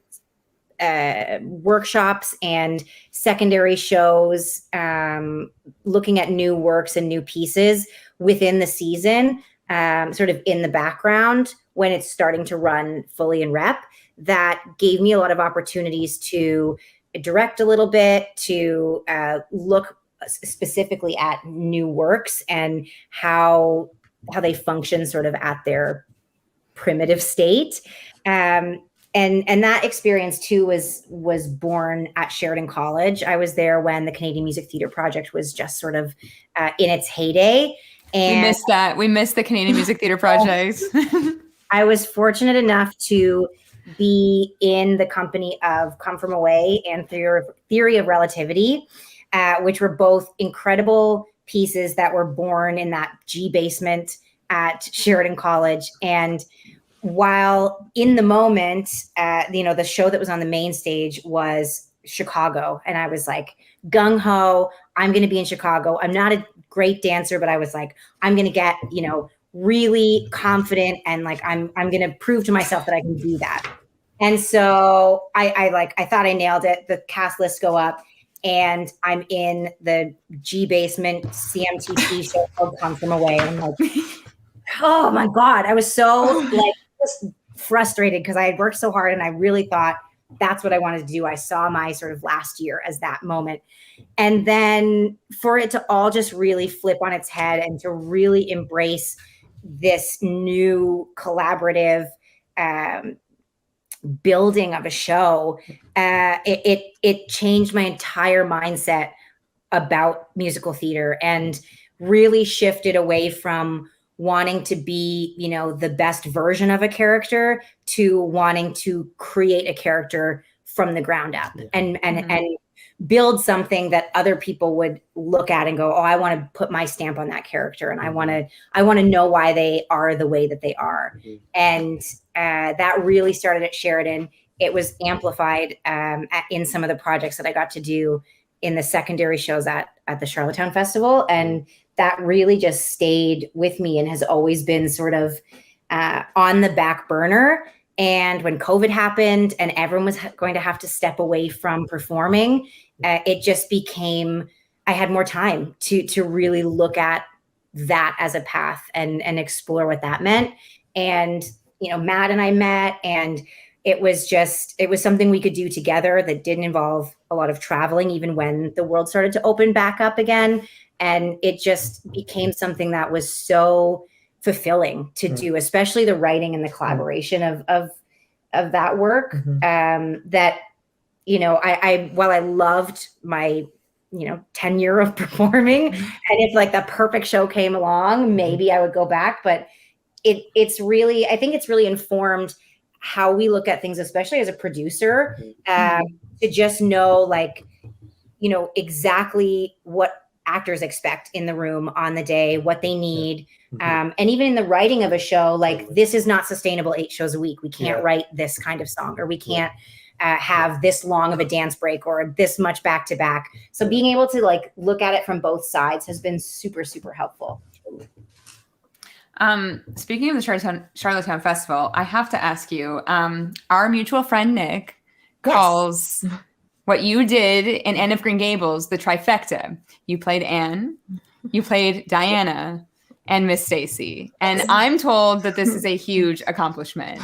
workshops and secondary shows, looking at new works and new pieces within the season, sort of in the background when it's starting to run fully in rep. That gave me a lot of opportunities to direct a little bit, to look specifically at new works and how they function sort of at their primitive state. And that experience too was born at Sheridan College. I was there when the Canadian Music Theatre Project was just sort of in its heyday. And we missed that. We missed the Canadian Music Theatre Project. I was fortunate enough to be in the company of Come From Away and Theory of Relativity, which were both incredible pieces that were born in that G basement at Sheridan College. And while in the moment, the show that was on the main stage was Chicago. And I was like, gung ho, I'm going to be in Chicago. I'm not a great dancer, but I was like, I'm going to get, really confident. And like, I'm going to prove to myself that I can do that. And so I thought I nailed it. The cast lists go up and I'm in the G basement CMTT show called Come From Away. I'm like, oh my God. I was so just frustrated because I had worked so hard and I really thought that's what I wanted to do. I saw my sort of last year as that moment. And then for it to all just really flip on its head and to really embrace this new collaborative building of a show, it changed my entire mindset about musical theater and really shifted away from wanting to be, the best version of a character to wanting to create a character from the ground up and build something that other people would look at and go, oh, I want to put my stamp on that character. And I want to know why they are the way that they are. And that really started at Sheridan. It was amplified in some of the projects that I got to do in the secondary shows at the Charlottetown Festival. And that really just stayed with me and has always been sort of on the back burner. And when COVID happened and everyone was going to have to step away from performing, it just became, I had more time to really look at that as a path and explore what that meant. And, Matt and I met, and it was something we could do together that didn't involve a lot of traveling, even when the world started to open back up again. And it just became something that was so fulfilling to do, especially the writing and the collaboration of that work. That, while I loved my, tenure of performing, and if like the perfect show came along, maybe I would go back. But it's really, I think it's really informed how we look at things, especially as a producer, to just know, exactly what actors expect in the room on the day, what they need. And even in the writing of a show, this is not sustainable 8 shows a week. We can't write this kind of song, or we can't have this long of a dance break or this much back to back. So being able to look at it from both sides has been super, super helpful. Speaking of the Charlottetown Festival, I have to ask you, our mutual friend Nick calls what you did in Anne of Green Gables the trifecta. You played Anne, you played Diana, and Miss Stacy. And I'm told that this is a huge accomplishment.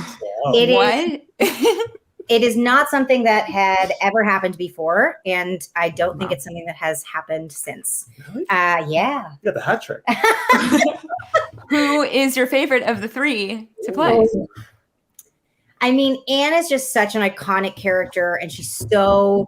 It is not something that had ever happened before, and I don't think it's something that has happened since. Really? Yeah. You got the hat trick. Who is your favorite of the 3 to play? I mean, Anne is just such an iconic character, and she's so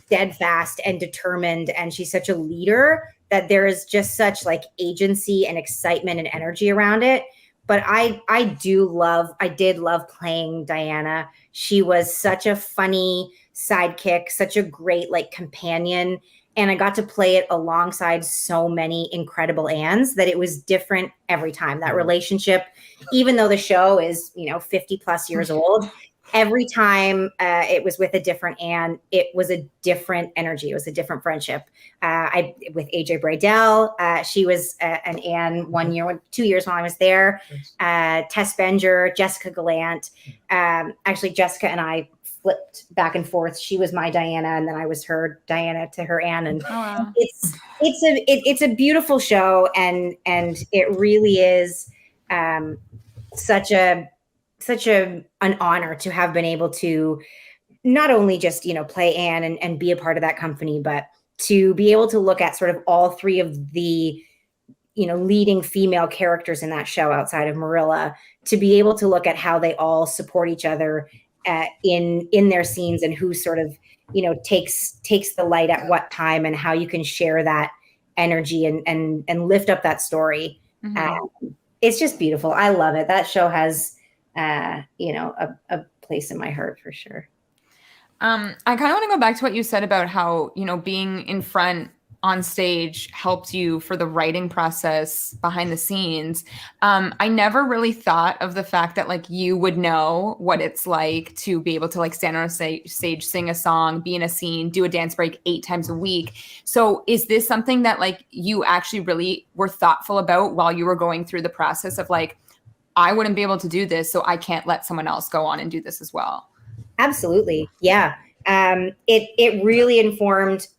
steadfast and determined, and she's such a leader that there is just such agency and excitement and energy around it. but I did love playing Diana. She was such a funny sidekick, such a great like companion. And I got to play it alongside so many incredible Anns that it was different every time. That relationship, even though the show is, 50 plus years old, every time it was with a different Ann, it was a different energy. It was a different friendship. With AJ Bradell, she was an Ann 2 years while I was there. Tess Benger, Jessica Gallant. Actually, Jessica and I flipped back and forth. She was my Diana, and then I was her Diana to her Ann. And it's a beautiful show, and it really is such an honor to have been able to not only just play Ann and be a part of that company, but to be able to look at sort of all three of the leading female characters in that show outside of Marilla, to be able to look at how they all support each other in their scenes, and who sort of takes the light at what time, and how you can share that energy and lift up that story. It's just beautiful. I love it. That show has a place in my heart for sure. I kind of want to go back to what you said about how being in front on stage helped you for the writing process behind the scenes. I never really thought of the fact that like you would know what it's like to be able to like stand on a stage, sing a song, be in a scene, do a dance break 8 times a week. So is this something that like you actually really were thoughtful about while you were going through the process of like, I wouldn't be able to do this, so I can't let someone else go on and do this as well? Absolutely. Yeah. It really informed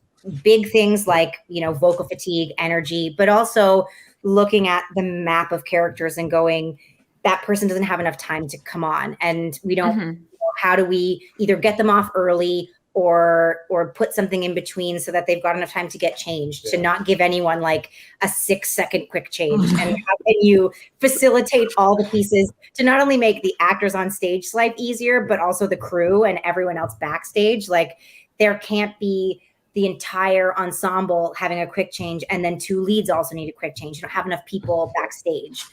big things like, vocal fatigue, energy, but also looking at the map of characters and going, that person doesn't have enough time to come on. And we don't, how do we either get them off early or put something in between so that they've got enough time to get changed, to not give anyone like a 6-second quick change. And how can you facilitate all the pieces to not only make the actors on stage life easier, but also the crew and everyone else backstage? Like there can't be the entire ensemble having a quick change, and then 2 leads also need a quick change. You don't have enough people backstage.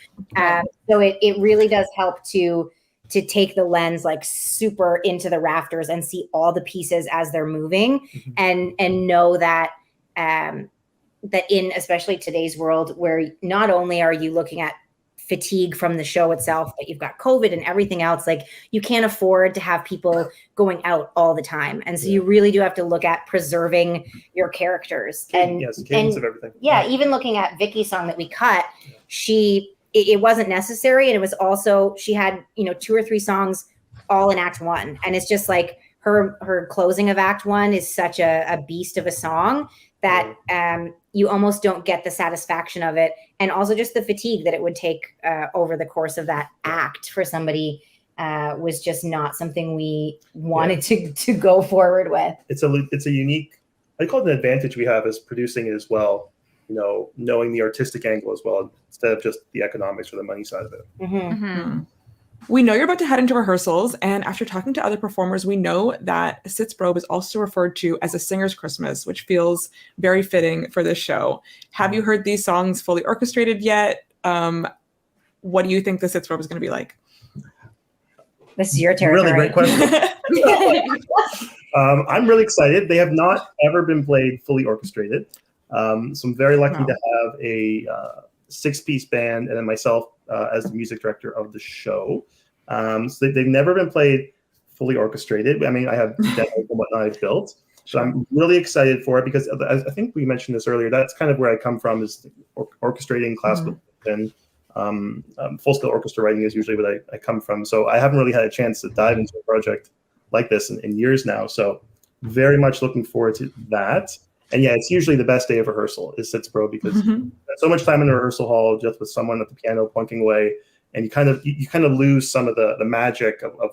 So it really does help to take the lens like super into the rafters and see all the pieces as they're moving, and know that that in especially today's world, where not only are you looking at fatigue from the show itself, but you've got COVID and everything else, like you can't afford to have people going out all the time. And so you really do have to look at preserving your characters. Cadence of everything. Yeah, even looking at Vicky's song that we cut, it wasn't necessary. And it was also, she had, 2 or 3 songs all in Act 1. And it's just like her closing of Act 1 is such a beast of a song that you almost don't get the satisfaction of it. And also just the fatigue that it would take over the course of that act for somebody was just not something we wanted to go forward with. It's a unique, I call it an advantage we have as producing it as well. Knowing the artistic angle as well, instead of just the economics or the money side of it. We know you're about to head into rehearsals, and after talking to other performers, we know that Sitzprobe is also referred to as a singer's Christmas, which feels very fitting for this show. Have you heard these songs fully orchestrated yet? What do you think the Sitzprobe is going to be like? This is your territory. Really great question. I'm really excited. They have not ever been played fully orchestrated. So I'm very lucky to have a 6-piece band and then myself as the music director of the show. So they've never been played fully orchestrated. I mean, I have demos and whatnot I've built. So I'm really excited for it because I think we mentioned this earlier. That's kind of where I come from, is orchestrating classical and full-scale orchestra writing is usually what I come from. So I haven't really had a chance to dive into a project like this in years now. So very much looking forward to that. And yeah, it's usually the best day of rehearsal is Sitzprobe because you spend so much time in the rehearsal hall just with someone at the piano plunking away, and you kind of lose some of the magic of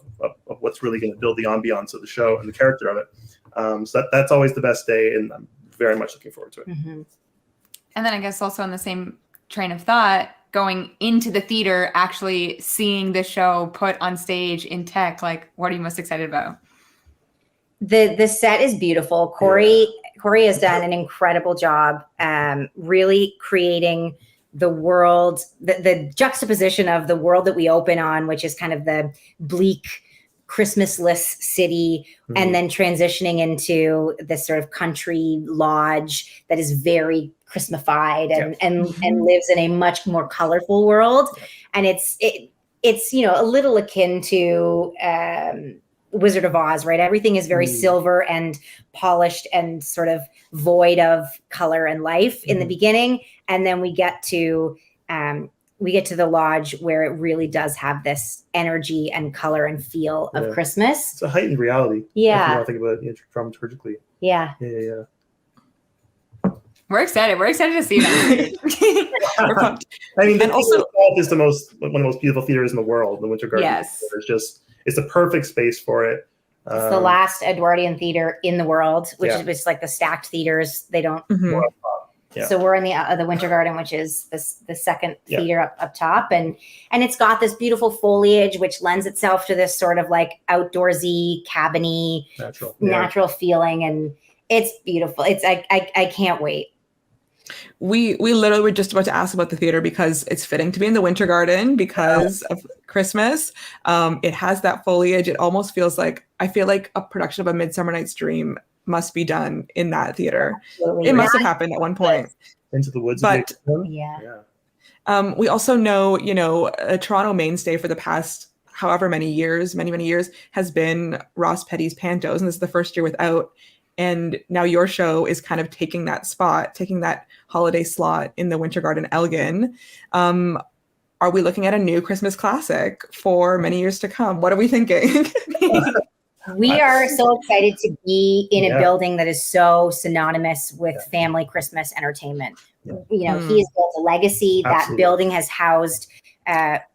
what's really going to build the ambiance of the show and the character of it. So that's always the best day, and I'm very much looking forward to it. And then I guess also on the same train of thought, going into the theater, actually seeing the show put on stage in tech, like what are you most excited about? The set is beautiful. Corey has done an incredible job really creating the world, the juxtaposition of the world that we open on, which is kind of the bleak, Christmasless city, and then transitioning into this sort of country lodge that is very Christmasified and lives in a much more colorful world. And it's a little akin to Wizard of Oz, right? Everything is very silver and polished and sort of void of color and life in the beginning, and then we get to the lodge where it really does have this energy and color and feel of Christmas. It's a heightened reality. Yeah. If you want to think about it dramaturgically. Yeah. Yeah. We're excited. We're excited to see that. We're pumped. I mean, and also is one of the most beautiful theaters in the world. The Winter Garden. Yes. It's a perfect space for it. It's the last Edwardian theater in the world, which is just like the stacked theaters. They don't. So we're in the Winter Garden, which is the second theater up top, and it's got this beautiful foliage, which lends itself to this sort of like outdoorsy, cabiny, natural feeling, and it's beautiful. It's I can't wait. We literally were just about to ask about the theater because it's fitting to be in the Winter Garden because of Christmas. It has that foliage. It almost feels like, I feel like a production of A Midsummer Night's Dream must be done in that theater. Absolutely. It must have happened at one point. Into the Woods. But we also know, a Toronto mainstay for the past however many years has been Ross Petty's Pantos, and this is the first year without. And now your show is kind of taking that spot, taking that holiday slot in the Winter Garden Elgin. Are we looking at a new Christmas classic for many years to come? What are we thinking? We are so excited to be in a building that is so synonymous with family Christmas entertainment. He has built a legacy. Absolutely. That building has housed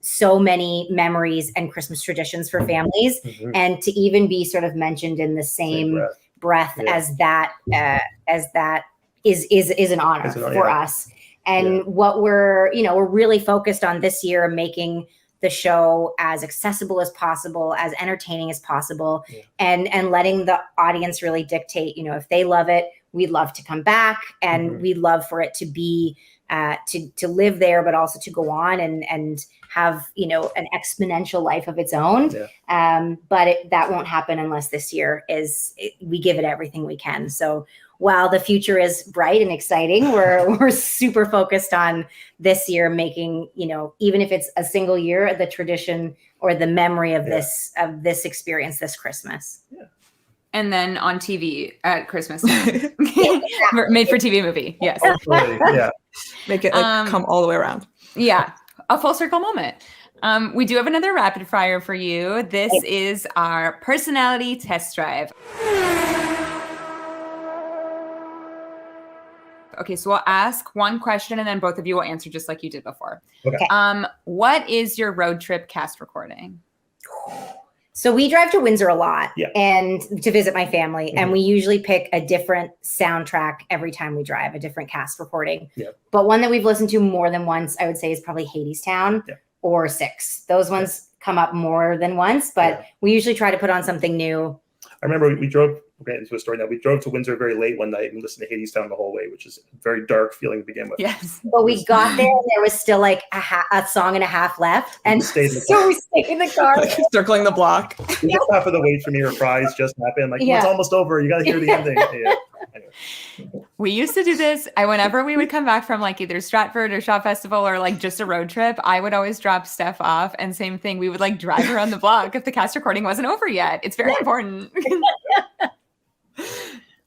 so many memories and Christmas traditions for families. And to even be sort of mentioned in the same breath as that is an honor for us. And what we're really focused on this year, making the show as accessible as possible, as entertaining as possible, and letting the audience really dictate, if they love it, we'd love to come back, and we'd love for it to be to live there, but also to go on and have an exponential life of its own. But that won't happen unless this year we give it everything we can. So while the future is bright and exciting, we're super focused on this year making, even if it's a single year, the tradition or the memory of this experience this Christmas. And then on TV at Christmas time. Made for TV movie. Yes. Make it come all the way around. Yeah. A full circle moment. We do have another rapid fire for you. This is our personality test drive. Okay, so we'll ask one question and then both of you will answer just like you did before. Okay. What is your road trip cast recording? So we drive to Windsor a lot and to visit my family, and we usually pick a different soundtrack every time we drive, a different cast recording. But one that we've listened to more than once, I would say, is probably Hadestown or Six. Those ones come up more than once, but we usually try to put on something new. I remember we drove into a story now. We drove to Windsor very late one night and listened to Hadestown the whole way, which is a very dark feeling to begin with. Yes. But we got there and there was still like a song and a half left. And we stayed in the car. Circling the block. Just half of the wait for me reprise just happened. Like, it's almost over. You got to hear the ending. Anyway. We used to do this. Whenever we would come back from like either Stratford or Shaw Festival or like just a road trip, I would always drop Steph off, and same thing. We would like drive around the block if the cast recording wasn't over yet. It's very important.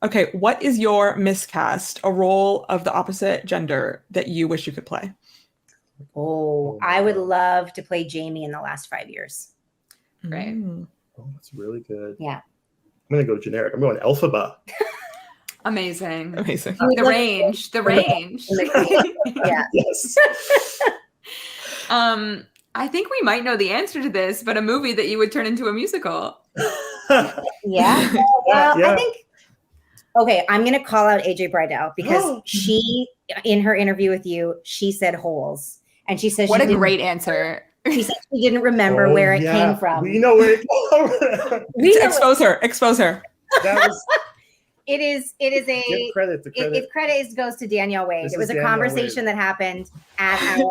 Okay, what is your miscast, a role of the opposite gender that you wish you could play? Oh, I would love to play Jamie in The Last 5 Years. Right. Oh, that's really good. Yeah. I'm going to go generic. I'm going Elphaba. Amazing. The range. Yeah. Yes. I think we might know the answer to this, but a movie that you would turn into a musical. Yeah. Well, I think, okay, I'm going to call out AJ Bridell because she, in her interview with you, she said Holes. And she said, what a great answer. She said she didn't remember where it came from. We know where it came from. Expose her. That was, It is a Give credit to credit. It credit goes to Danielle Wade. This it was is a Danielle conversation Wade. that happened at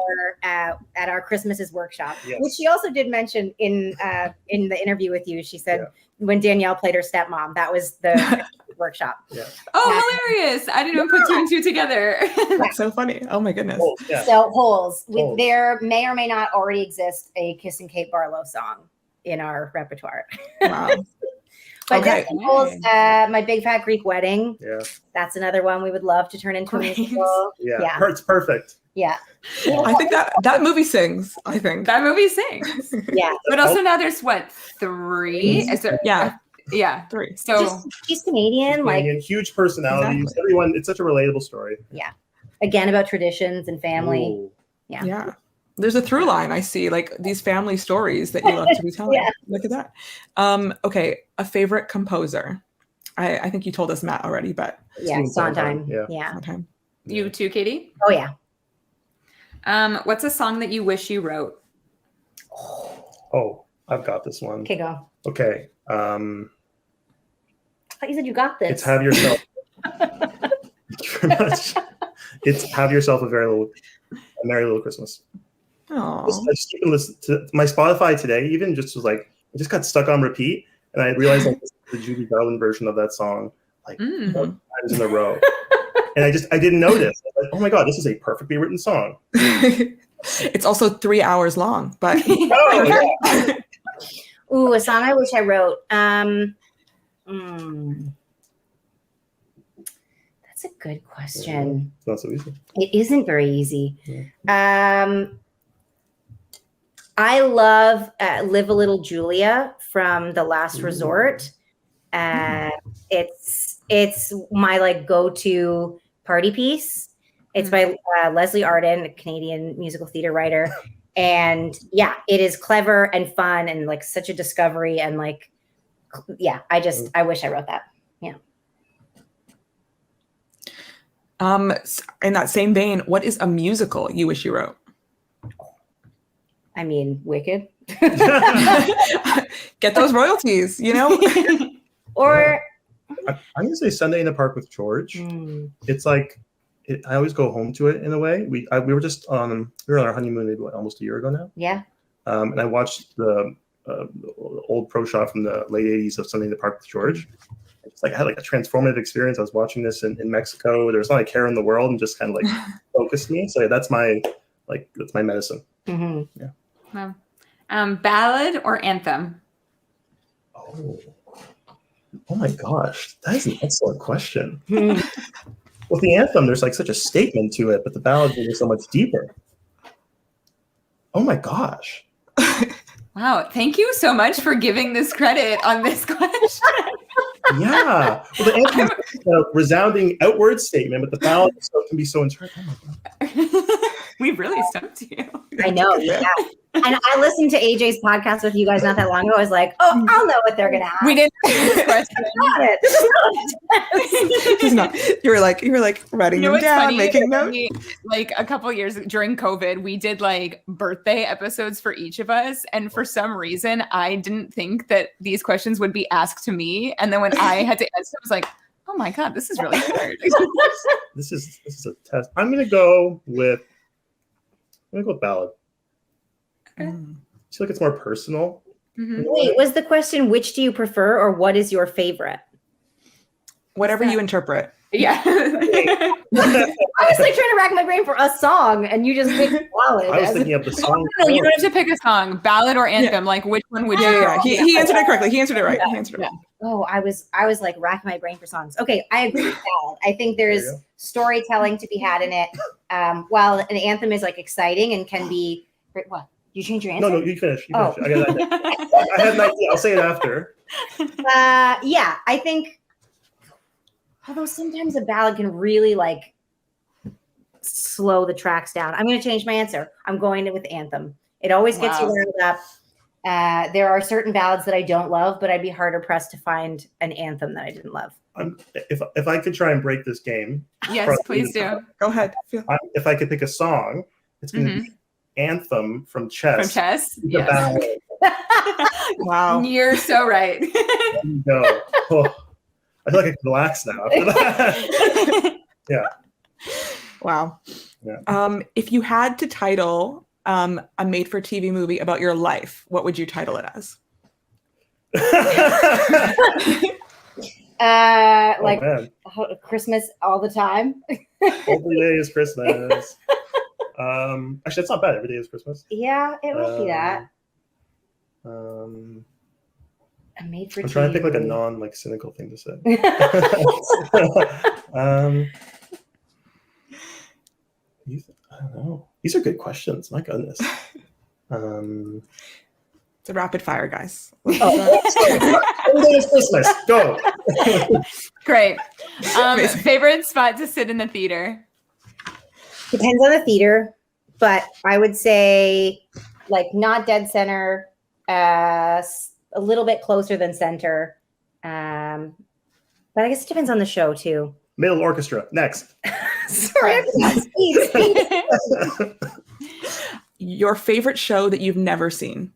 our Christmases workshop, Yes. which she also did mention in the interview with you. She said when Danielle played her stepmom, that was the workshop. Yeah. Oh, hilarious. I didn't even put two and two together. That's so funny. Oh my goodness. Holes, yeah. So Holes. Holes. There may or may not already exist a Kiss and Kate Barlow song in our repertoire. Wow. But Okay. definitely Holes, My Big Fat Greek Wedding. Yeah. That's another one we would love to turn into a Great. musical. Yeah. Yeah. It's perfect. Yeah. I think that movie sings, I think. That movie sings. Yeah. But also now there's what, 3? Is there? Yeah. Yeah. 3. So She's Canadian, like Canadian, huge personalities. Exactly. Everyone, it's such a relatable story. again about traditions and family. Ooh. Yeah. There's a through line I see, like these family stories that you love to be telling. Yeah. Look at that. Okay, a favorite composer. I think you told us Matt already, but Yeah, Sondheim. Yeah. Yeah. sometime. you too, Katie? Oh yeah. What's a song that you wish you wrote? Oh, I've got this one. Okay, go. Okay. I thought you said you got this. It's Have Yourself. Thank you very much. It's Have Yourself a Merry Little Christmas. Oh, I just keep listening to my Spotify today. Even just was like, I just got stuck on repeat, and I realized like this is the Judy Garland version of that song, like 4 times in a row. And I didn't notice. I was like, oh my god, this is a perfectly written song. it's also 3 hours long, but Oh, yeah. Ooh, a song I wish I wrote. That's a good question. It's not so easy. It isn't very easy. I love Live a Little Julia from The Last Resort. It's my like go-to party piece. It's by Leslie Arden, a Canadian musical theater writer. And yeah, it is clever and fun and like such a discovery. And like, yeah, I wish I wrote that. Yeah. In that same vein, what is a musical you wish you wrote? I mean, Wicked. Get those royalties, you know? Or I'm gonna say Sunday in the Park with George. It's like I always go home to it in a way. We were just on our honeymoon maybe almost a year ago now. yeah. And I watched the old pro shot from the late '80s of Sunday in the Park with George. It's like I had like a transformative experience. I was watching this in Mexico. There was not a care in the world, and just kind of like focused me. So that's my medicine. Mm-hmm. Yeah. Wow. Ballad or anthem? Oh my gosh, that is an excellent question. With the anthem, there's like such a statement to it, but the ballad is so much deeper. Oh my gosh. Wow. Thank you so much for giving this credit on this question. Yeah. Well, the anthem is a resounding outward statement, but the ballad can be so internal. Oh my God. We really stumped you. I know. Yeah. And I listened to AJ's podcast with you guys not that long ago. I was like, oh, I'll know what they're going to ask. We didn't ask this question. Got it. This is not a test. You were like writing them what's down, funny? making notes. Like a couple years during COVID, we did like birthday episodes for each of us. And for some reason, I didn't think that these questions would be asked to me. And then when I had to answer, I was like, oh my God, this is really hard. This is a test. I'm gonna go with ballad. Okay. I feel like it's more personal. Mhm. Wait, was the question, which do you prefer or what is your favorite? Whatever you interpret. Yeah. I was like trying to rack my brain for a song and you just picked ballad. I was thinking of the song. No, you don't have to pick a song, ballad or anthem. Like, which one would you? Yeah. He answered it correctly. He answered it right. He answered it right. Oh, I was like racking my brain for songs. Okay, I agree with that. I think there's storytelling to be had in it. While an anthem is like exciting and can be what? You change your answer? No, you finish. I got that. I had an idea. I'll say it after. Yeah, I think. Although sometimes a ballad can really like slow the tracks down. I'm going to change my answer. I'm going with anthem. It always gets you riled up. There are certain ballads that I don't love, but I'd be harder pressed to find an anthem that I didn't love. If I could try and break this game. Yes, please do. Go ahead. If I could pick a song, it's going to be Anthem from Chess. From Chess? The Yes. ballad. Wow. You're so right. There you go. Oh. I feel like I can relax now after that. Yeah. Wow. Yeah. If you had to title a made-for-TV movie about your life, what would you title it as? Like man. Christmas all the time. Every day is Christmas. Actually, that's not bad. Every day is Christmas. Yeah, it would be that. I'm A made for trying to think like a movie. non like cynical thing to say. I don't know. These are good questions. My goodness. It's a rapid fire, guys. Every day is Christmas. Go. Great. Favorite spot to sit in the theater? Depends on the theater, but I would say like not dead center, a little bit closer than center. But I guess it depends on the show too. Middle orchestra. Next. Sorry, I forgot. Your favorite show that you've never seen?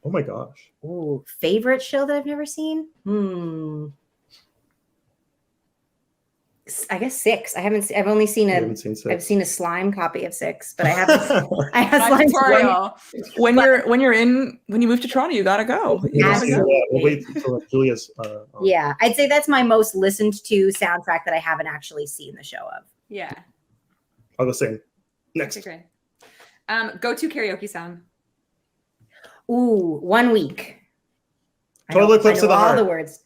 Oh my gosh. Ooh, favorite show that I've never seen? I guess 6. I haven't. I've only seen haven't seen 6. I've seen a slime copy of 6, but I haven't. I have slime. Tutorial. When you move to Toronto, you gotta go. You Yeah. gotta go. We'll wait until Julia's. Yeah, I'd say that's my most listened to soundtrack that I haven't actually seen the show of. Yeah. I'll go sing. Next. Okay, great. Go-to karaoke song. Ooh, 1 week. Total Eclipse of the all Heart. the words.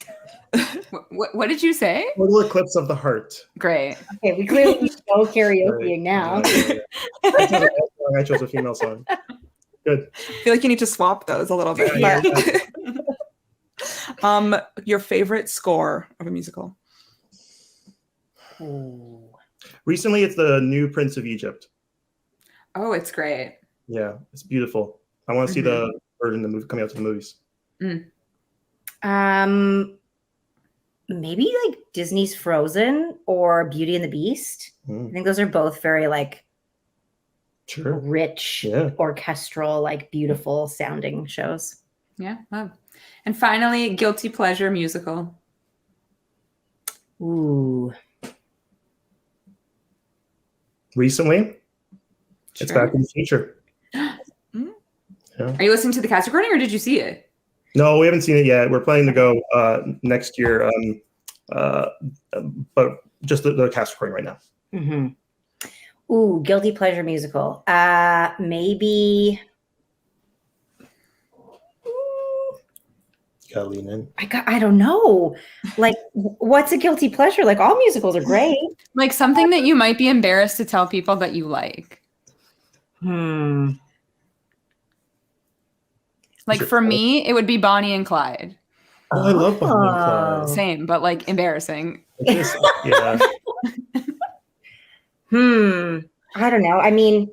What did you say? Total Eclipse of the Heart. Great. Okay, we clearly know karaoke Right. now. I chose a female song. Good. I feel like you need to swap those a little bit. Yeah. But, your favorite score of a musical? Ooh. Recently, it's the new Prince of Egypt. Oh, it's great. Yeah, it's beautiful. I want to see the version the movie coming out to the movies. Maybe like Disney's Frozen or Beauty and the Beast. I think those are both very like Sure. rich, orchestral, like beautiful sounding shows. Yeah. Wow. And finally, guilty pleasure musical. Ooh. Recently, it's Sure. Back in the Future. Are you listening to the cast recording or did you see it? No, we haven't seen it yet. We're planning to go next year, but just the cast recording right now. Mm-hmm. Ooh, guilty pleasure musical. Maybe. You gotta lean in. I don't know. Like, what's a guilty pleasure? Like, all musicals are great. Like something that you might be embarrassed to tell people that you like. Like for me, it would be Bonnie and Clyde. Oh, I love Bonnie and Clyde. Same, but like embarrassing. Yeah. I don't know. I mean,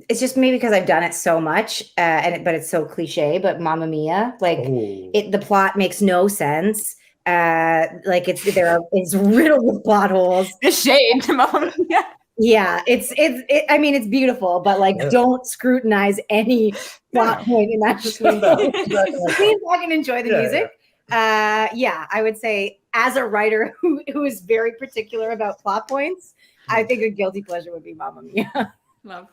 it's just maybe because I've done it so much, but it's so cliche. But Mamma Mia, like the plot makes no sense. Like it's riddled with plot holes. The shade, Mamma Mia. Yeah, I mean, it's beautiful, but like, don't scrutinize any plot point in that show. Please fucking enjoy the music. Yeah, I would say as a writer who is very particular about plot points, I think a guilty pleasure would be Mamma Mia. Love.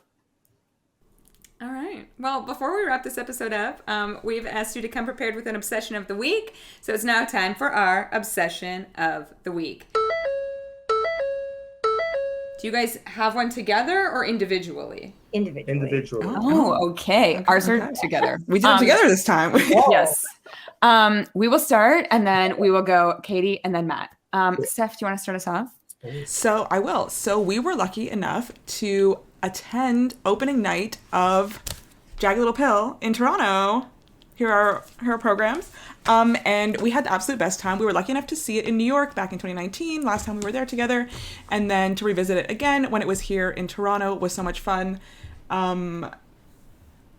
All right. Well, before we wrap this episode up, we've asked you to come prepared with an obsession of the week. So it's now time for our obsession of the week. Do you guys have one together or individually? Individually. Oh, okay. Ours are together. We did it together this time. Yes. We will start and then we will go Katie and then Matt. Steph, do you want to start us off? So I will. So we were lucky enough to attend opening night of Jagged Little Pill in Toronto. Here are her programs. And we had the absolute best time. We were lucky enough to see it in New York back in 2019, last time we were there together. And then to revisit it again when it was here in Toronto was so much fun.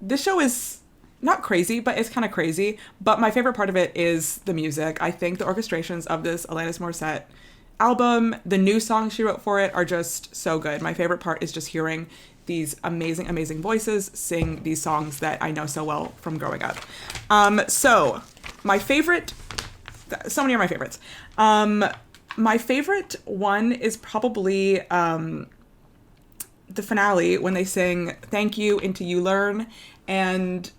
This show is not crazy, but it's kind of crazy. But my favorite part of it is the music. I think the orchestrations of this Alanis Morissette album, the new songs she wrote for it are just so good. My favorite part is just hearing these amazing, amazing voices sing these songs that I know so well from growing up. So my favorite so many are my favorites. My favorite one is probably the finale when they sing "Thank You" into "You Learn," and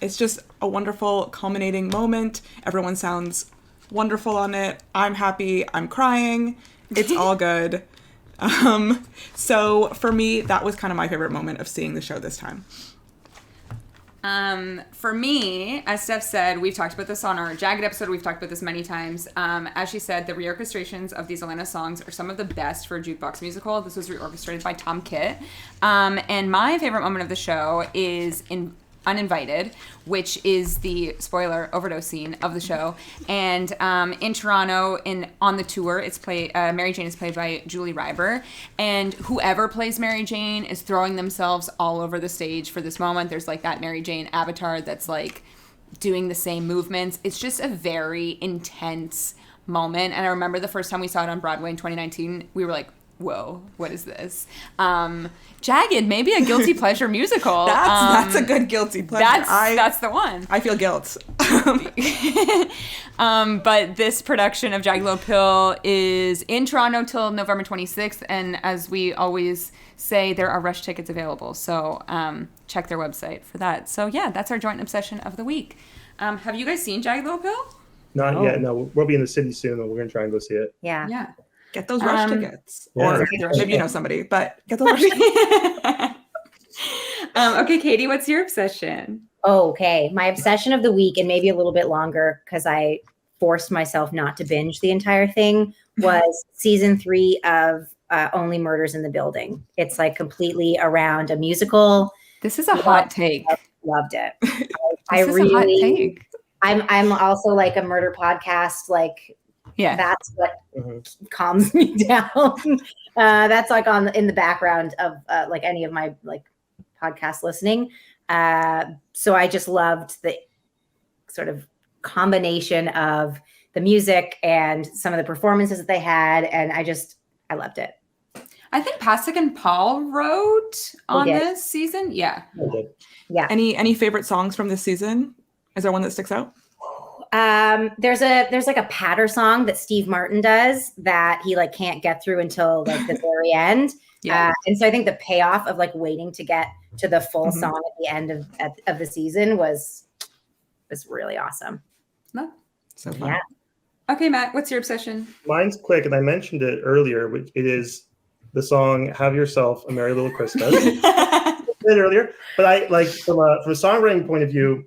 it's just a wonderful culminating moment. Everyone sounds wonderful on it. I'm happy. I'm crying. It's all good. So for me, that was kind of my favorite moment of seeing the show this time. For me, as Steph said, we've talked about this on our Jagged episode. We've talked about this many times. As she said, the reorchestrations of these Atlanta songs are some of the best for a jukebox musical. This was reorchestrated by Tom Kitt. And my favorite moment of the show is in Uninvited, which is the spoiler overdose scene of the show. And in Toronto, on the tour, it's played. Mary Jane is played by Julie Reiber, and whoever plays Mary Jane is throwing themselves all over the stage for this moment. There's like that Mary Jane avatar that's like doing the same movements. It's just a very intense moment. And I remember the first time we saw it on Broadway in 2019, we were like, whoa, what is this? Jagged, maybe a guilty pleasure musical. That's a good guilty pleasure. That's the one. I feel guilt. But this production of Jagged Little Pill is in Toronto till November 26th. And as we always say, there are rush tickets available. So check their website for that. So yeah, that's our joint obsession of the week. Have you guys seen Jagged Little Pill? Not yet. No, we'll be in the city soon, and we're going to try and go see it. Yeah. Yeah. Get those rush tickets. Yeah. Or maybe you know somebody, but get those rush tickets. Okay, Katie, what's your obsession? Okay. My obsession of the week, and maybe a little bit longer because I forced myself not to binge the entire thing, was season 3 of Only Murders in the Building. It's like completely around a musical. This is a hot take. Loved it. This is a hot take. I'm also like a murder podcast, like, yeah, that's what calms me down. That's like in the background of like any of my like podcast listening. So I just loved the sort of combination of the music and some of the performances that they had, and I loved it. I think Pasek and Paul wrote on this season. Yeah. Yeah. Any favorite songs from this season? Is there one that sticks out? There's like a patter song that Steve Martin does that he like can't get through until like the very end. Yeah. And so I think the payoff of like waiting to get to the full song at the end of the season was really awesome. No. So fun. Yeah. Okay, Matt, what's your obsession? Mine's quick, and I mentioned it earlier, which it is the song "Have Yourself a Merry Little Christmas." I said it earlier, but I like from a songwriting point of view,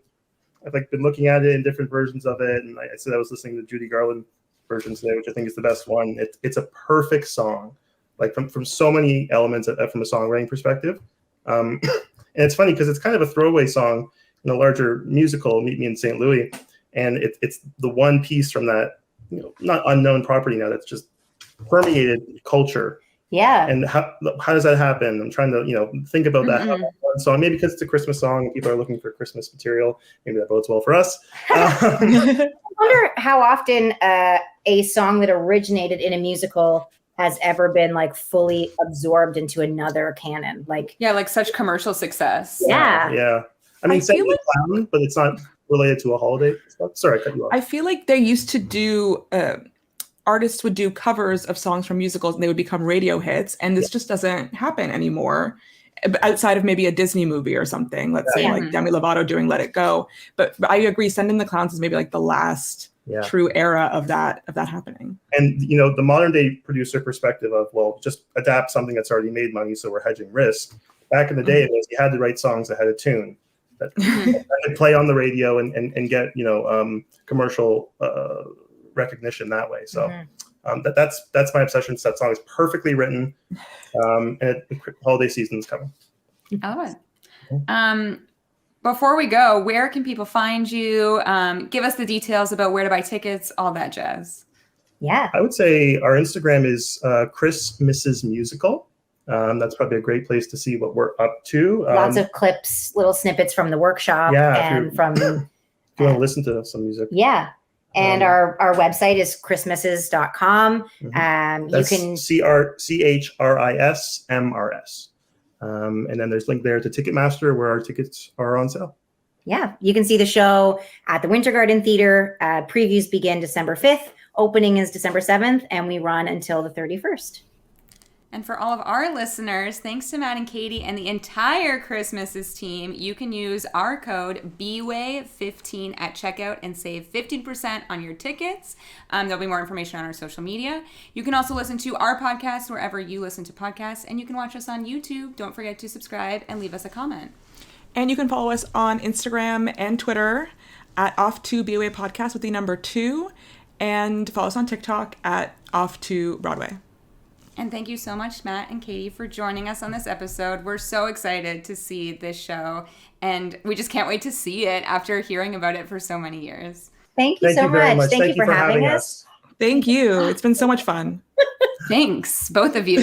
I've like been looking at it in different versions of it, and I said I was listening to Judy Garland version today, which I think is the best one. It's a perfect song, like from so many elements from a songwriting perspective. And it's funny because it's kind of a throwaway song in a larger musical, Meet Me in St. Louis, and it's the one piece from that, not unknown property now that's just permeated culture. Yeah. And how does that happen? I'm trying to think about that. One song, maybe because it's a Christmas song and people are looking for Christmas material. Maybe that bodes well for us. I wonder how often a song that originated in a musical has ever been like fully absorbed into another canon. Like like such commercial success. Yeah. Yeah. I mean, say clown, but it's not related to a holiday stuff. Sorry, I cut you off. I feel like they used to do artists would do covers of songs from musicals and they would become radio hits, and this just doesn't happen anymore outside of maybe a Disney movie or something. Let's say like Demi Lovato doing Let It Go. But I agree, Send in the Clowns is maybe like the last true era of that happening. And the modern day producer perspective of, well, just adapt something that's already made money, so we're hedging risk. Back in the day, it was you had to write songs that had a tune that could play on the radio and get commercial recognition that way. So that's my obsession. That song is perfectly written, and holiday season is coming. I love it. Before we go, where can people find you? Give us the details about where to buy tickets, all that jazz. Yeah. I would say our Instagram is Chris Mrs. Musical. That's probably a great place to see what we're up to. Lots of clips, little snippets from the workshop and from. If you want to listen to some music. Yeah. And our website is christmases.com. That's you can CHRIS MRS. And then there's a link there to Ticketmaster where our tickets are on sale. yeah, you can see the show at the Winter Garden Theater. Previews begin December 5th. Opening is December 7th, and we run until the 31st. And for all of our listeners, thanks to Matt and Katie and the entire Christmases team, you can use our code BWAY15 at checkout and save 15% on your tickets. There'll be more information on our social media. You can also listen to our podcast wherever you listen to podcasts, and you can watch us on YouTube. Don't forget to subscribe and leave us a comment. And you can follow us on Instagram and Twitter at Off2BOA Podcast with the number 2, and follow us on TikTok at Off2Broadway. And thank you so much, Matt and Katie, for joining us on this episode. We're so excited to see this show, and we just can't wait to see it after hearing about it for so many years. Thank you so very much. Thank you for having us. Thank you. It's been so much fun. Thanks, both of you.